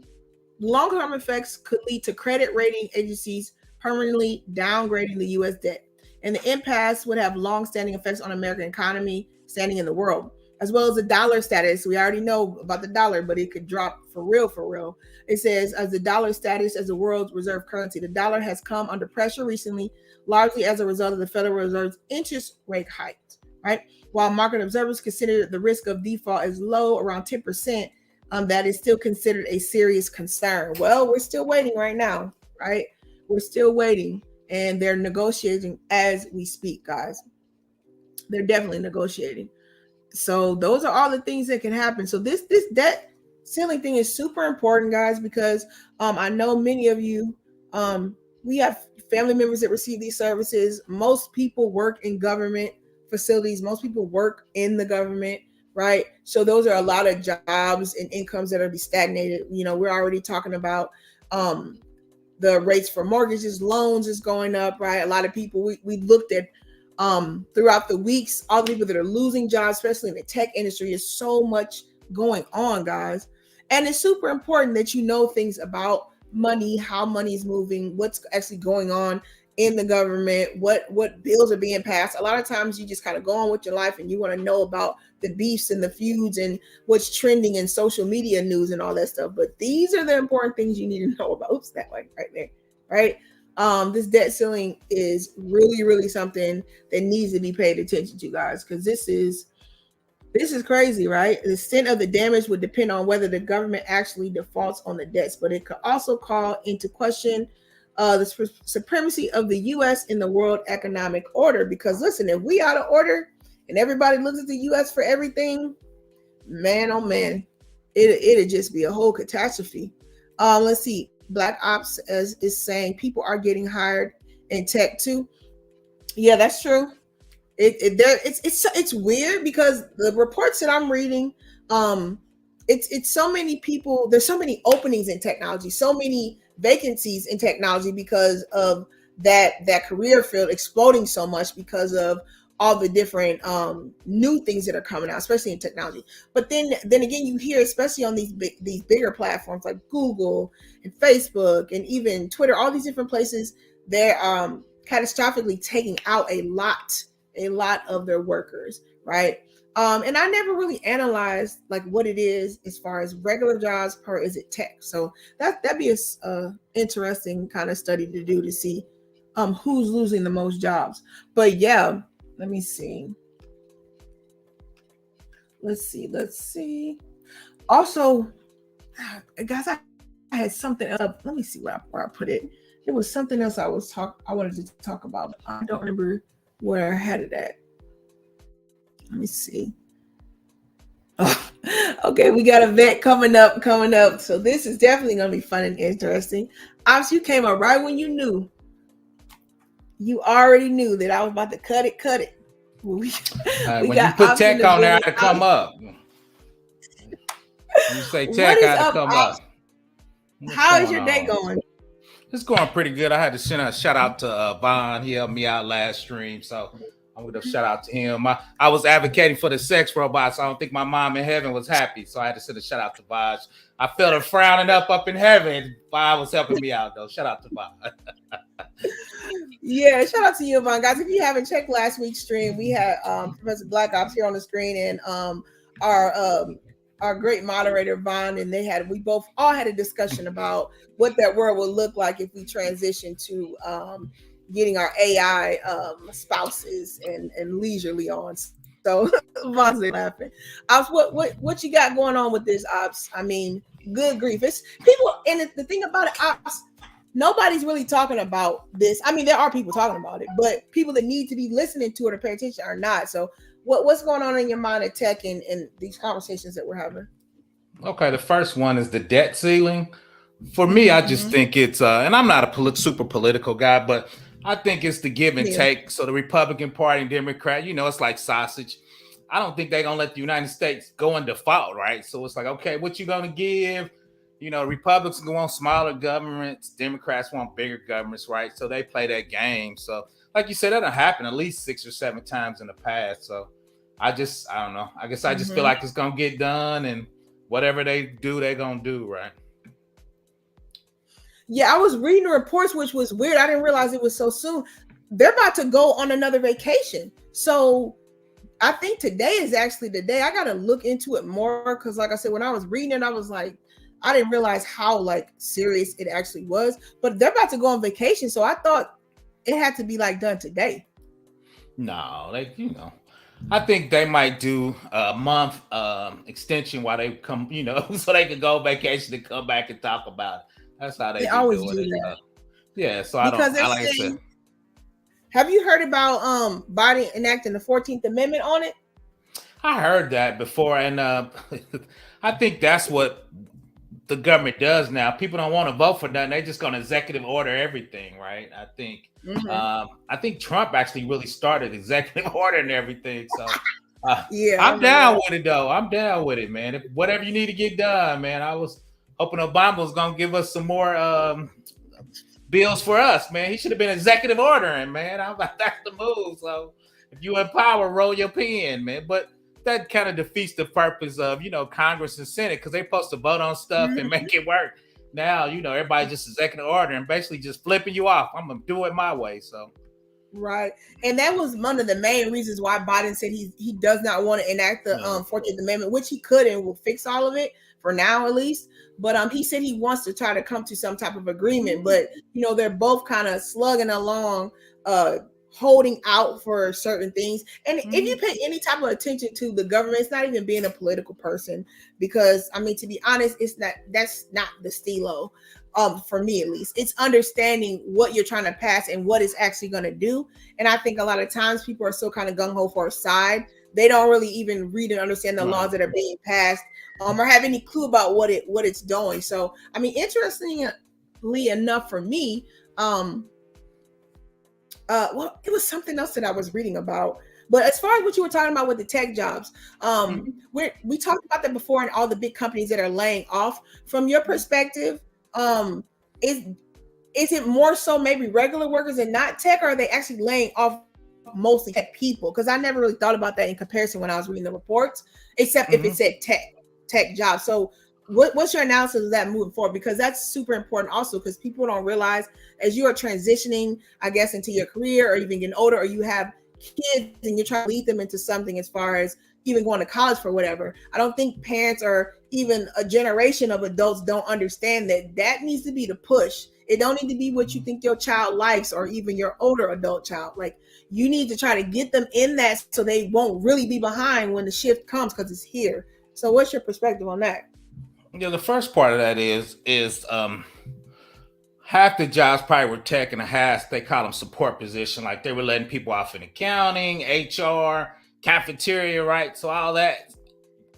effects could lead to credit rating agencies permanently downgrading the U.S. debt. And the impasse would have long-standing effects on American economy standing in the world, as well as the dollar status. We already know about the dollar, but it could drop for real. It says, as the dollar status as the world's reserve currency, the dollar has come under pressure recently, largely as a result of the Federal Reserve's interest rate hikes, right? While market observers consider the risk of default as low, around 10%, that is still considered a serious concern. Well, we're still waiting right now, right? We're still waiting, and they're negotiating as we speak, guys. They're definitely negotiating. So those are all the things that can happen. So this debt ceiling thing is super important, guys, because I know many of you, we have family members that receive these services. Most people work in government facilities. Most people work in the government, right? So those are a lot of jobs and incomes that are be stagnated. You know, we're already talking about the rates for mortgages, loans is going up, right? A lot of people, we looked at throughout the weeks, all the people that are losing jobs, especially in the tech industry, is so much going on, guys. And it's super important that you know things about money, how money is moving, what's actually going on in the government, what bills are being passed. A lot of times you just kind of go on with your life and you want to know about the beefs and the feuds and what's trending in social media news and all that stuff. But these are the important things you need to know about. Oops, that way right there, right? This debt ceiling is really, really something that needs to be paid attention to, guys, because this is crazy, right? The extent of the damage would depend on whether the government actually defaults on the debts, but it could also call into question the supremacy of the U.S. in the world economic order. Because listen, if we out of order and everybody looks at the U.S. for everything, man, oh man, it'd just be a whole catastrophe. Let's see. Black Ops is saying people are getting hired in tech too. Yeah, that's true. It's weird because the reports that I'm reading, it's so many people. There's so many openings in technology, so many vacancies in technology because of that career field exploding so much because of all the different new things that are coming out, especially in technology. But then again, you hear, especially on these bigger platforms like Google and Facebook and even Twitter, all these different places, they're catastrophically taking out a lot of their workers, right? And I never really analyzed like what it is as far as regular jobs per is it tech. So that'd be a interesting kind of study to do to see who's losing the most jobs. But yeah, let me see. Let's see. Also, guys, I had something up. Let me see where I put it. There was something else I wanted to talk about. But I don't remember where I had it at. Let me see. Oh, okay, we got a vet coming up. So this is definitely gonna be fun and interesting. Obviously, you came up right when you knew. You already knew that I was about to cut it. When you put tech on there, I had to come up. You say tech, I had to come up. How is your day going? It's going pretty good. I had to send a shout out to Vaughn. He helped me out last stream, so I'm going to shout out to him. I was advocating for the sex robots. So I don't think my mom in heaven was happy, so I had to send a shout out to Vaughn. I felt her frowning up in heaven. Vaughn was helping me out, though. Shout out to Vaughn. Yeah, shout out to you, Vaughn. Guys, if you haven't checked last week's stream, we had Professor Black Ops here on the screen and our great moderator, Vaughn, and we both all had a discussion about what that world would look like if we transition to getting our AI spouses and leisurely on. So Vaughn's laughing. Ops, what you got going on with this, Ops? I mean, good grief. It's people, and the thing about it, Ops, nobody's really talking about this. I mean, there are people talking about it, but people that need to be listening to it or pay attention are not. So what's going on in your mind at tech and these conversations that we're having? Okay, the first one is the debt ceiling. For me, I just think it's, and I'm not a super political guy, but I think it's the give and take. So the Republican Party and Democrat, it's like sausage. I don't think they're going to let the United States go in default, right? So it's like, okay, what you going to give? Republicans want smaller governments. Democrats want bigger governments, right? So they play that game. So like you said, that'll happen at least 6 or 7 times in the past. So I don't know. I guess I just feel like it's going to get done, and whatever they do, they're going to do, right? Yeah, I was reading the reports, which was weird. I didn't realize it was so soon. They're about to go on another vacation. So I think today is actually the day. I got to look into it more because, like I said, when I was reading it, I was like, I didn't realize how serious it actually was. But they're about to go on vacation. So I thought it had to be done today. No, I think they might do a month extension while they come, so they can go vacation and come back and talk about it. That's how they They be always doing do it. that So yeah, so I don't. because they're I like I said, saying. Have you heard about Biden enacting the 14th Amendment on it? I heard that before, and I think that's what the government does now. People don't want to vote for nothing; they just gonna executive order everything, right? Mm-hmm. I think Trump actually really started executive ordering everything. So Yeah, I I'm remember down that. with it, though. I'm down with it, man. If whatever you need to get done, man. I was hoping Obama was gonna give us some more bills for us, man. He should have been executive ordering, man. I'm like, that's the move. So if you in power, roll your pen, man. But that kind of defeats the purpose of, Congress and Senate, because they're supposed to vote on stuff and Mhm. make it work. Now, everybody just executive order and basically just flipping you off. I'm gonna do it my way. So Right. And that was one of the main reasons why Biden said he does not want to enact the yeah. 14th Amendment, which he could and will fix all of it for now at least. But he said he wants to try to come to some type of agreement. But they're both kind of slugging along, holding out for certain things. And if you pay any type of attention to the government, it's not even being a political person, because I mean, to be honest, that's not the stilo. For me at least, it's understanding what you're trying to pass and what it's actually going to do. And I think a lot of times people are so kind of gung-ho for a side. They don't really even read and understand the laws that are being passed, or have any clue about what it's doing. So I mean, interestingly enough for me, well, it was something else that I was reading about. But as far as what you were talking about with the tech jobs, we talked about that before, and all the big companies that are laying off. From your perspective, is it more so maybe regular workers and not tech, or are they actually laying off mostly tech people? Because I never really thought about that in comparison when I was reading the reports, except if it said tech jobs. So what's your analysis of that moving forward? Because that's super important also, because people don't realize as you are transitioning, I guess, into your career, or even getting older, or you have kids and you're trying to lead them into something as far as even going to college for whatever. I don't think parents or even a generation of adults don't understand that needs to be the push. It don't need to be what you think your child likes, or even your older adult child. Like, you need to try to get them in that so they won't really be behind when the shift comes, because it's here. So what's your perspective on that? Yeah, the first part of that is half the jobs probably were tech, and a half they call them support position. Like, they were letting people off in accounting, HR, cafeteria, right? So all that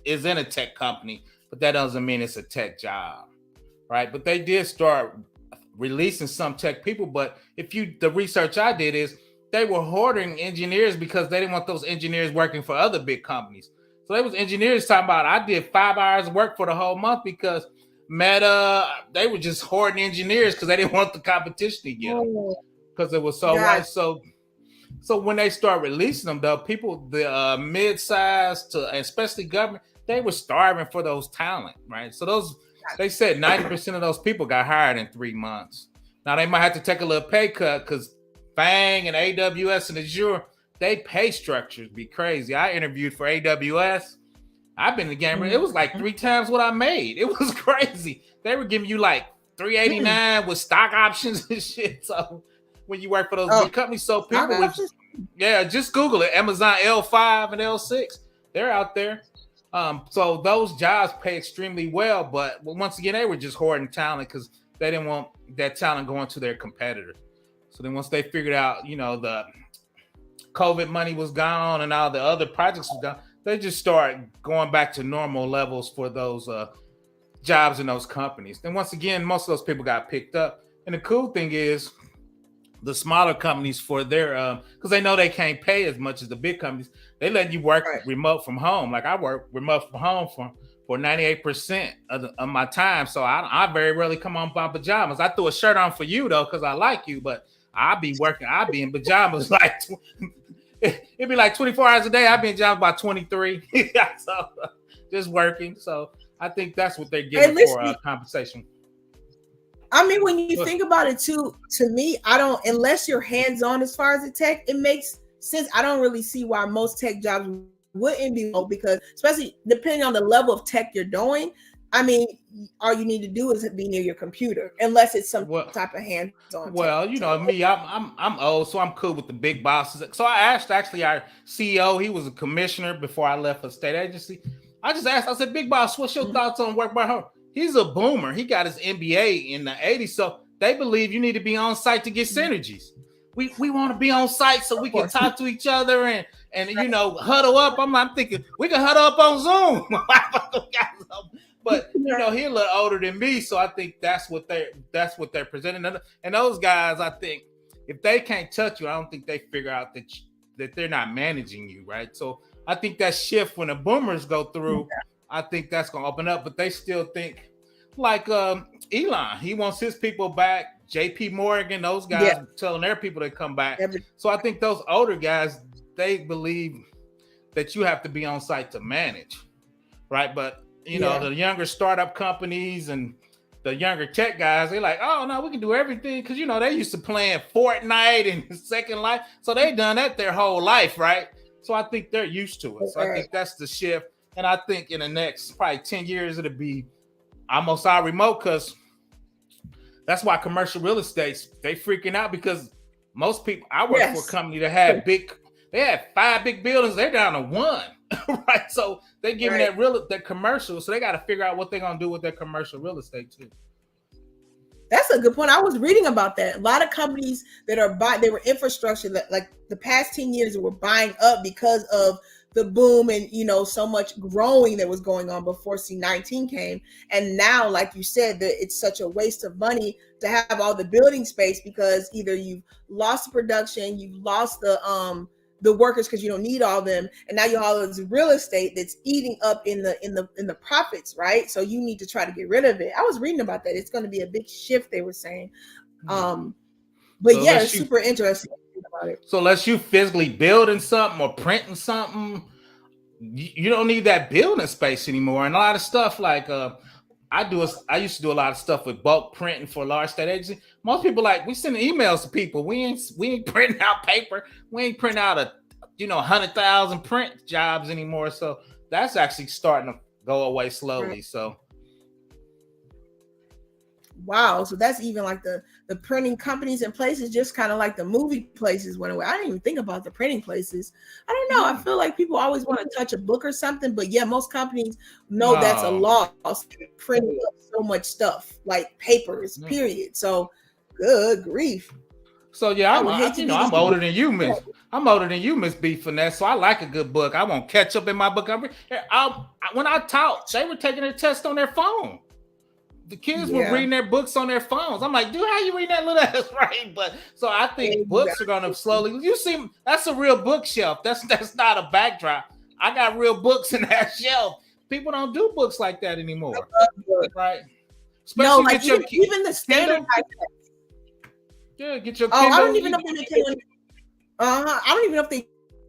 is in a tech company, but that doesn't mean it's a tech job, right? But they did start releasing some tech people. But the research I did is they were hoarding engineers because they didn't want those engineers working for other big companies. So there was engineers talking about, I did 5 hours of work for the whole month because Meta, they were just hoarding engineers because they didn't want the competition to get them, because it was so right. So when they start releasing them, though, people, the mid-size to especially government, they were starving for those talent, right? So they said 90% of those people got hired in 3 months. Now they might have to take a little pay cut because FANG and AWS and Azure, they pay structures be crazy. I interviewed for AWS. I've been in the game. It was like 3 times what I made. It was crazy. They were giving you like $389 with stock options and shit. So when you work for those big companies, so people just Google it. Amazon L5 and L6, they're out there. So those jobs pay extremely well, but once again, they were just hoarding talent because they didn't want that talent going to their competitors. So then once they figured out, the COVID money was gone and all the other projects was gone, they just start going back to normal levels for those jobs in those companies. Then once again, most of those people got picked up. And the cool thing is, the smaller companies, for their because they know they can't pay as much as the big companies, they let you work remote from home. Like, I work remote from home for 98% of my time. So I very rarely come on my pajamas. I threw a shirt on for you though, because I like you, but I'll be in pajamas like it'd be like 24 hours a day. I've been in pajamas by 23. So just working. So I think that's what they're getting for compensation. I mean, when you think about it too, to me, unless you're hands-on as far as the tech, it makes sense. I don't really see why most tech jobs wouldn't be low, because especially depending on the level of tech you're doing, I mean, all you need to do is be near your computer, unless it's some type of hands-on. Well, you know me, I'm old, so I'm cool with the big bosses. So I asked actually our CEO, he was a commissioner before I left a state agency. I just asked, I said, Big Boss, what's your thoughts on work by home? He's a boomer. He got his MBA in the 80s, so they believe you need to be on site to get synergies. We want to be on site so we can talk to each other and you know, huddle up. I'm thinking we can huddle up on Zoom. But you know, he's a little older than me, so I think that's what they're presenting. And those guys, I think, if they can't touch you, I don't think they figure out that they're not managing you, right? So I think that shift when the boomers go through, I think that's gonna open up. But they still think like Elon, he wants his people back. JP Morgan, those guys telling their people to come back. So I think those older guys, they believe that you have to be on site to manage, right? But you know, the younger startup companies and the younger tech guys, they're like, oh no, we can do everything, because you know they used to playing Fortnite and Second Life, so they done that their whole life, right? So I think they're used to it. So I think that's the shift, and I think in the next probably 10 years it'll be almost all remote, because that's why commercial real estate, they freaking out, because most people, I work for a company that had they had 5 big buildings, they're down to 1, right? So they giving that commercial, so they got to figure out what they're gonna do with their commercial real estate too. That's a good point. I was reading about that. A lot of companies that are they were infrastructure that like the past 10 years were buying up because of the boom and, you know, so much growing that was going on before C-19 came. And now, like you said, that it's such a waste of money to have all the building space, because either you've lost the production, you've lost the workers because you don't need all of them, and now you have all this real estate that's eating up in the profits, right? So you need to try to get rid of it. I was reading about that. It's going to be a big shift, they were saying. But so yeah, it's super interesting about it. So unless you physically building something or printing something, you don't need that building space anymore. And a lot of stuff like I used to do a lot of stuff with bulk printing for a large state agency. Most people like, we send emails to people. We ain't printing out paper. We ain't printing out 100,000 print jobs anymore. So that's actually starting to go away slowly. So wow. So that's even like the printing companies and places, just kind of like the movie places went away. I didn't even think about the printing places. I don't know. I feel like people always want to touch a book or something, but yeah, most companies know that's a loss, printing up so much stuff like papers, period. So good grief. So yeah, I'm older than you, Miss. I'm older than you, Miss B Finesse. So I like a good book. I won't catch up in my book. When I taught, they were taking their test on their phone. The kids were reading their books on their phones. I'm like, dude, how you read that little ass, right? But so I think books are gonna slowly. You see, that's a real bookshelf. That's not a backdrop. I got real books in that shelf. People don't do books like that anymore, right? Especially no, like even the standard. Yeah, get your Kindle. I don't even know if they Kindle. I don't even know if they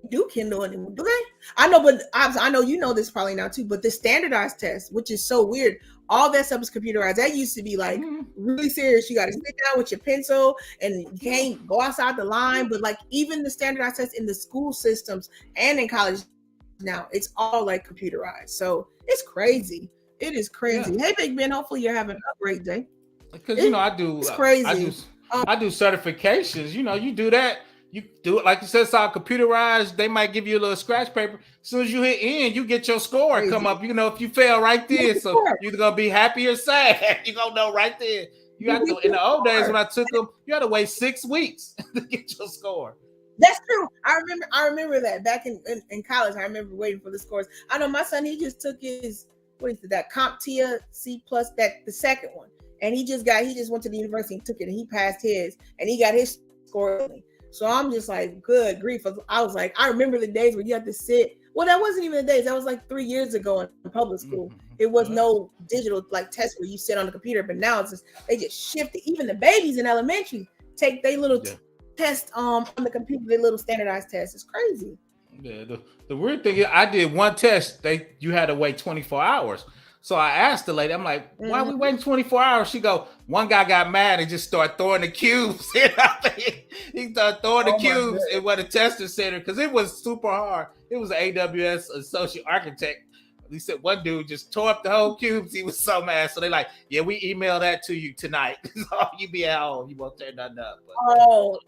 do Kindle anymore. Do they? I know, but I know you know this probably now too. But the standardized test, which is so weird, all that stuff is computerized. That used to be like really serious. You got to sit down with your pencil and you can't go outside the line. But like even the standardized tests in the school systems and in college now, it's all like computerized. So it's crazy. It is crazy. Yeah. Hey, Big Ben. Hopefully you're having a great day. Because I do. It's crazy. I do certifications. You do that. You do it like you said, it's all computerized. They might give you a little scratch paper. As soon as you hit end, you get your score come up. If you fail right there, so you're gonna be happy or sad. You're gonna know right there. You have to. In the old days when I took them, you had to wait 6 weeks to get your score. That's true. I remember that back in college. I remember waiting for the scores. I know my son. He just took his that CompTIA C+, the second one, and he just went to the university and took it, and he passed his, and he got his score. So I'm just like, good grief. I was like, I remember the days where you had to sit. Well, that wasn't even the days. That was like 3 years ago in public school. It was no digital like test where you sit on the computer. But now they just shifted. Even the babies in elementary take their little test on the computer, their little standardized test. It's crazy. Yeah. The weird thing is, I did one test. You had to wait 24 hours. So I asked the lady, I'm like, why are we waiting 24 hours? She go, one guy got mad and just started throwing the cubes. He started throwing the cubes in what the tester center, because it was super hard. It was an AWS associate architect. he said one dude just tore up the whole cubes. He was so mad. So they like, yeah, we email that to you tonight. So you be at home, you won't tear nothing up. But, oh,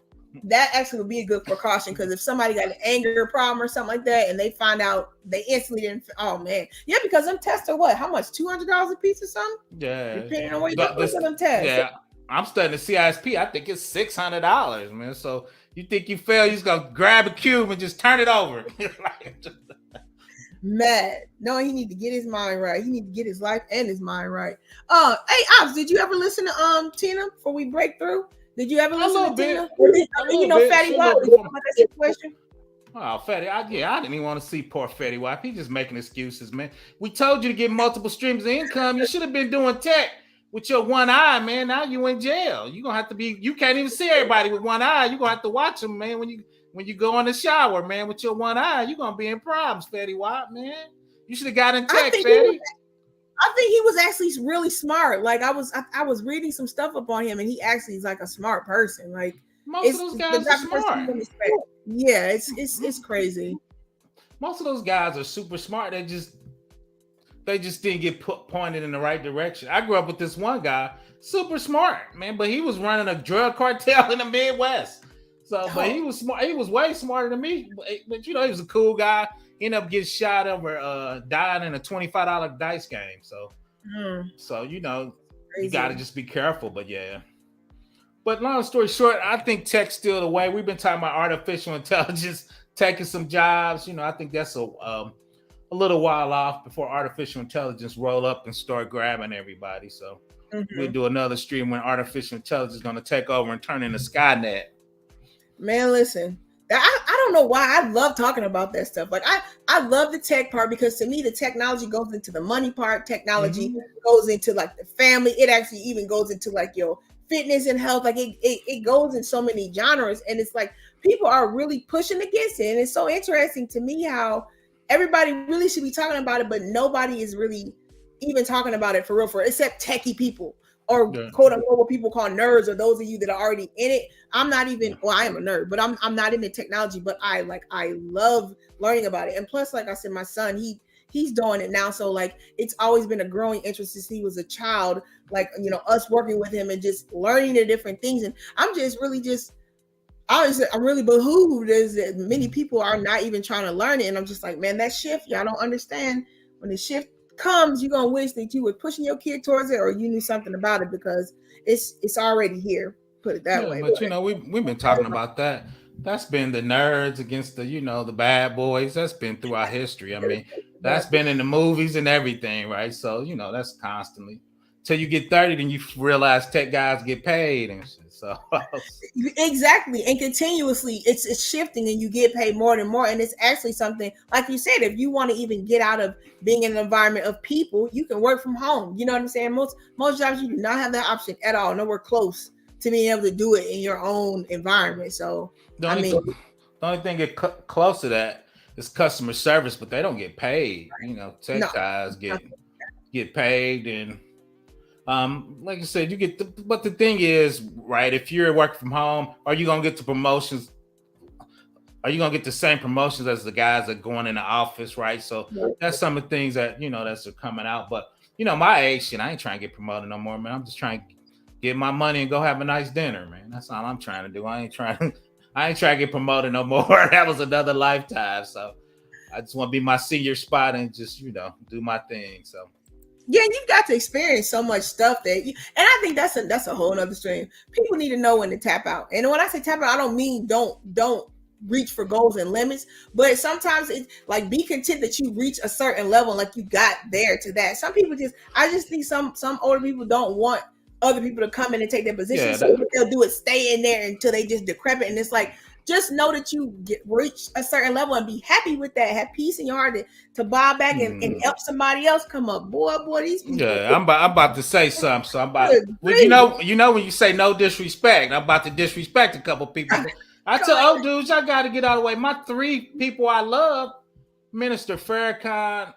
that actually would be a good precaution, because if somebody got an anger problem or something like that, and they find out, they instantly didn't. Oh man, yeah, because them tests are what? How much? $200 a piece or something? Yeah, depending on what you do for them tests. Yeah, I'm studying the CISP. I think it's $600, man. So you think you fail? You just gonna grab a cube and just turn it over. Mad. No, he need to get his mind right. He need to get his life and his mind right. Hey, Ops, did you ever listen to Tina before we break through? Did you ever listen to Tina? You know, Fetty Wap. Did you know about that situation? Oh, Fetty, I didn't even want to see poor Fetty Wap. He's just making excuses, man. We told you to get multiple streams of income. You should have been doing tech with your one eye, man. Now you in jail. You're gonna have to be. You can't even see everybody with one eye. You're gonna have to watch them, man. When you go in the shower, man, with your one eye, you're gonna be in problems, Fetty Wap, man. You should have got in tech, Fetty. I think he was actually really smart. Like I was reading some stuff up on him, and he actually is like a smart person. Like most of those guys are smart. Yeah, it's crazy. Most of those guys are super smart. They just didn't get pointed in the right direction. I grew up with this one guy, super smart, man, but he was running a drug cartel in the Midwest. So, but he was smart. He was way smarter than me. But you know, he was a cool guy. He ended up getting shot over, dying in a $25 dice game. So, so you know, crazy. You got to just be careful. But yeah. But long story short, I think tech's still the way. We've been talking about artificial intelligence taking some jobs. You know, I think that's a little while off before artificial intelligence roll up and start grabbing everybody. So we'll do another stream when artificial intelligence is going to take over and turn into Skynet. Man, listen, I don't know why I love talking about that stuff. Like I love the tech part, because to me, the technology goes into the money part. Technology goes into like the family. It actually even goes into like your fitness and health. Like it goes in so many genres, and it's like people are really pushing against it. And it's so interesting to me how everybody really should be talking about it, but nobody is really even talking about it for real, except techie people, or quote unquote what people call nerds, or those of you that are already in it. I'm not even, well, I am a nerd, but I'm not into technology, but I love learning about it. And plus, like I said, my son, he's doing it now. So like, it's always been a growing interest since he was a child, like, you know, us working with him and just learning the different things. And I'm really behooved that many people are not even trying to learn it. And I'm just like, man, that shift, y'all don't understand. When the shift comes, you're gonna wish that you were pushing your kid towards it, or you knew something about it, because it's already here. Put it that way. But you know, we've been talking about that. That's been the nerds against the, you know, the bad boys. That's been throughout history. I mean, that's been in the movies and everything, right? So, you know, that's constantly till you get 30, then you realize tech guys get paid and shit. So exactly, and continuously it's shifting, and you get paid more and more. And it's actually something, like you said, if you want to even get out of being in an environment of people, you can work from home. You know what I'm saying? Most jobs, you do not have that option at all, nowhere close to being able to do it in your own environment. So the only thing get close to that is customer service, but they don't get paid. You know, tech guys get paid, and like I said, you get but the thing is, right, if you're working from home, are you gonna get the promotions? Are you gonna get the same promotions as the guys that going in the office, right? So that's some of the things that, you know, that's coming out. But you know, my age, shit, I ain't trying to get promoted no more, man. I'm just trying to get my money and go have a nice dinner, man. That's all I'm trying to do. I ain't trying to get promoted no more. That was another lifetime. So I just want to be my senior spot and just, you know, do my thing. So yeah, you've got to experience so much stuff and I think that's a whole nother stream. People need to know when to tap out. And when I say tap out, I don't mean don't reach for goals and limits, but sometimes it's like, be content that you reach a certain level, like you got there to that. Some people I just think some older people don't want other people to come in and take their position. So what they'll do is stay in there until they just decrepit. And it's like, just know that you reach a certain level and be happy with that. Have peace in your heart to bow back and help somebody else come up. Boy, these people. Yeah, I'm about to say something. So I'm about. Well, you know when you say no disrespect, I'm about to disrespect a couple people. I tell old dudes, I got to get out of the way. My 3 people I love, Minister Farrakhan,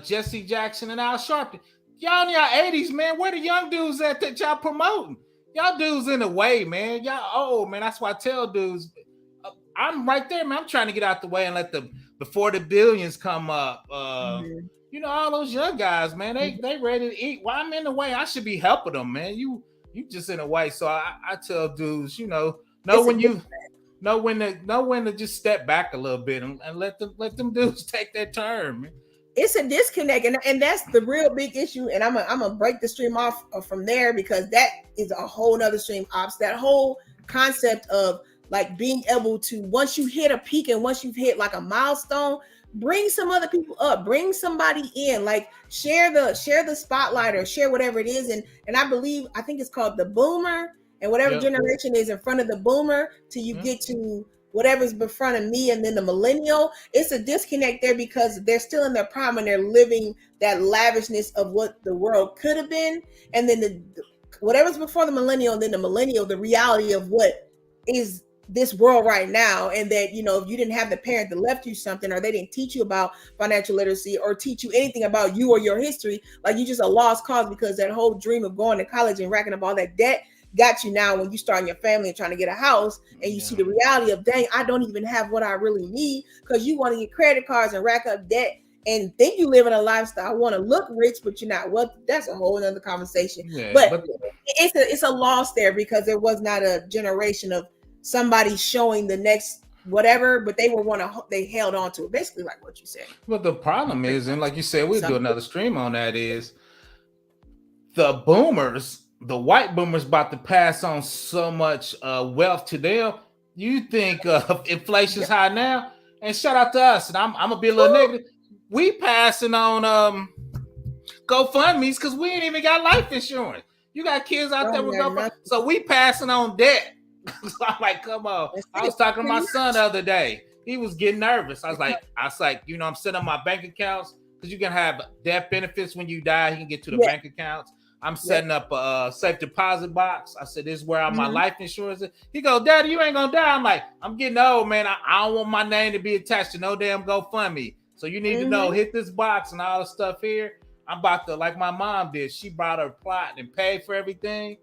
Jesse Jackson, and Al Sharpton. Y'all in your 80s, man. Where the young dudes at that y'all promoting? Y'all dudes in the way, man. Y'all old, man. That's why I tell dudes, I'm right there, man. I'm trying to get out the way and let before the billions come up. all those young guys, man, they ready to eat. Why I'm in the way? I should be helping them, man. You just in the way. So I tell dudes, know when to just step back a little bit and let them dudes take their turn, man. It's a disconnect, and that's the real big issue. And I'm gonna break the stream off from there, because that is a whole nother stream ops. That whole concept of like being able to, once you hit a peak and once you've hit like a milestone, bring some other people up, bring somebody in, like share the spotlight or share whatever it is. And I think it's called the boomer, and whatever generation is in front of the boomer till you get to whatever's in front of me, and then the millennial. It's a disconnect there because they're still in their prime and they're living that lavishness of what the world could have been. And then whatever's before the millennial, and then the millennial, the reality of what is this world right now. And that, if you didn't have the parent that left you something, or they didn't teach you about financial literacy or teach you anything about you or your history, like you just a lost cause, because that whole dream of going to college and racking up all that debt got you now when you starting your family and trying to get a house, and you see the reality of, dang, I don't even have what I really need, because you want to get credit cards and rack up debt and think you live in a lifestyle, want to look rich, but you're not. Well, that's a whole other conversation. But it's a loss there, because there was not a generation of somebody showing the next whatever, but they held on to it, basically like what you said. Well, the problem is, and like you said, we'll do another stream on that, is the boomers, the white boomers, about to pass on so much wealth to them. You think inflation's high now? And shout out to us, and I'm gonna be a little negative. We passing on GoFundMe's because we ain't even got life insurance. You got kids out there with GoFundMe, so we passing on debt. So I'm like, come on. I was talking to my son the other day. He was getting nervous. I was like, I'm setting up my bank accounts, because you can have death benefits when you die. You can get to the bank accounts. I'm setting up a safe deposit box. I said, this is where all my life insurance is. He goes, Daddy, you ain't gonna die. I'm like, I'm getting old, man. I don't want my name to be attached to no damn GoFundMe. So you need to know, hit this box and all the stuff here. I'm about to, like my mom did. She bought her plot and paid for everything.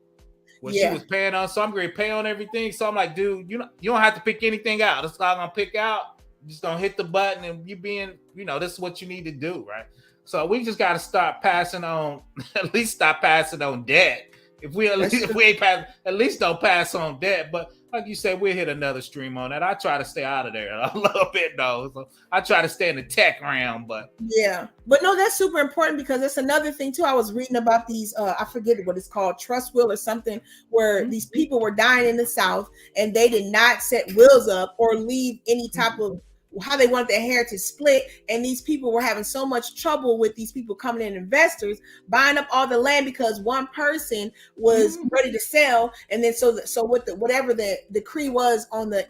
She was paying on, so I'm going to pay on everything. So I'm like, dude, you don't have to pick anything out. That's all I'm going to pick out. You're just going to hit the button, and this is what you need to do, right? So we just got to start passing on, at least stop passing on debt. If we ain't pass, at least don't pass on debt. But like you said, we'll hit another stream on that. I try to stay out of there a little bit though. So I try to stay in the tech realm, but no, that's super important, because that's another thing too. I was reading about these, I forget what it's called, trust will or something, where these people were dying in the South and they did not set wills up or leave any type of how they wanted their heritage split, and these people were having so much trouble with these people coming in, investors buying up all the land, because one person was ready to sell, and then so with whatever the decree was on the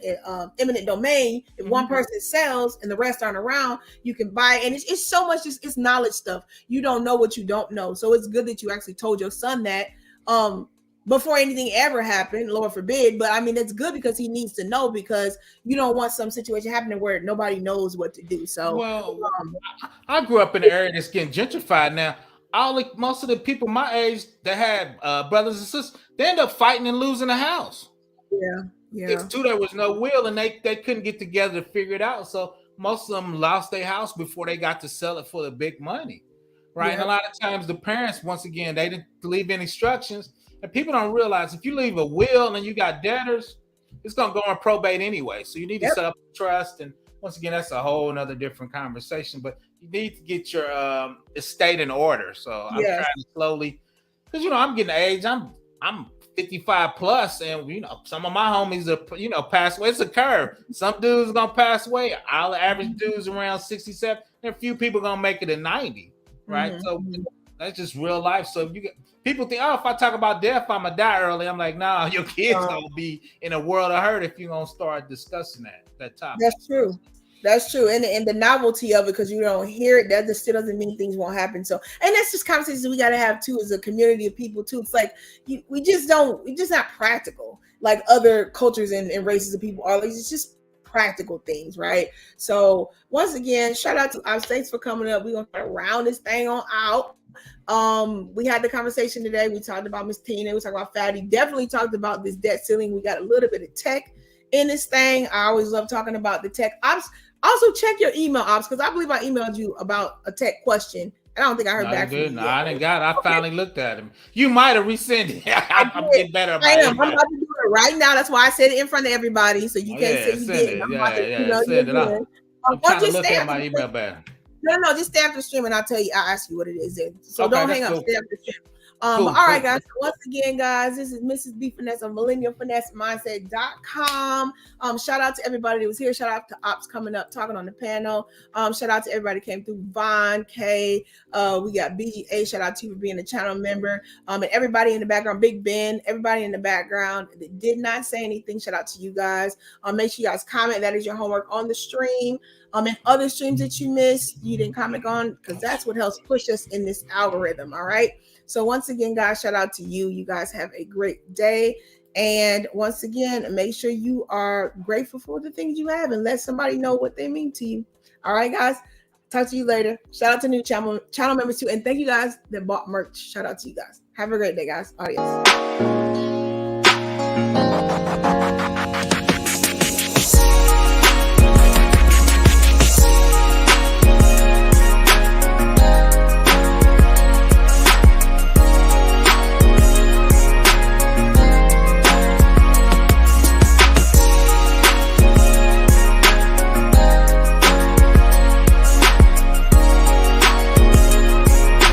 eminent domain, if one person sells and the rest aren't around, you can buy. And it's so much, it's knowledge stuff. You don't know what you don't know, so it's good that you actually told your son that before anything ever happened, Lord forbid. But I mean, it's good because he needs to know, because you don't want some situation happening where nobody knows what to do. So, I grew up in an area that's getting gentrified now. Most of the people my age that had brothers and sisters, they end up fighting and losing the house. It's too, there was no will, and they couldn't get together to figure it out. So most of them lost their house before they got to sell it for the big money, right? And a lot of times the parents, once again, they didn't leave any instructions. And people don't realize, if you leave a will and you got debtors, it's going to go on probate anyway. So you need to set up a trust. And once again, that's a whole nother different conversation. But you need to get your estate in order. So I'm trying to slowly, because, I'm getting age. I'm 55 plus, and, some of my homies are, pass away. It's a curve. Some dudes are going to pass away. All the average dudes around 67. There are a few people going to make it at 90, right? So that's just real life. So people think, if I talk about death, I'm gonna die early. I'm like, nah, your kids gonna be in a world of hurt if you're gonna start discussing that topic. That's true. And the novelty of it, because you don't hear it, that still doesn't mean things won't happen. So, and that's just conversations we got to have too, as a community of people too. It's like, we just not practical like other cultures and races of people are. It's just practical things, right? So once again, shout out to our states for coming up. We're gonna try to round this thing on out. We had the conversation today. We talked about Miss Tina. We talked about Fatty. Definitely talked about this debt ceiling. We got a little bit of tech in this thing. I always love talking about the tech ops. Also, check your email, Ops, because I believe I emailed you about a tech question. I don't think I heard back from you. No, I didn't got it. I finally looked at him. You might have resent it. I'm getting better about it. I'm about to do it right now. That's why I said it in front of everybody, so you can't say you didn't. I'm about to send it. I'm trying to look at my email back. No, just stay after the stream and I'll tell you. I'll ask you what it is then. So okay, don't hang up. Cool. Stay after the stream. All right, guys. So once again, guys, this is Mrs. B Finesse of millennialfinessemindset.com. Shout out to everybody that was here. Shout out to Ops coming up, talking on the panel. Shout out to everybody that came through. Vaughn, Kay, we got BGA. Shout out to you for being a channel member. And everybody in the background, Big Ben, everybody in the background that did not say anything. Shout out to you guys. Make sure you guys comment. That is your homework on the stream. And other streams that you missed, you didn't comment on, because that's what helps push us in this algorithm. All right. So once again, guys, shout out to you. You guys have a great day. And once again, make sure you are grateful for the things you have and let somebody know what they mean to you. All right, guys. Talk to you later. Shout out to new channel members too. And thank you guys that bought merch. Shout out to you guys. Have a great day, guys. Adios.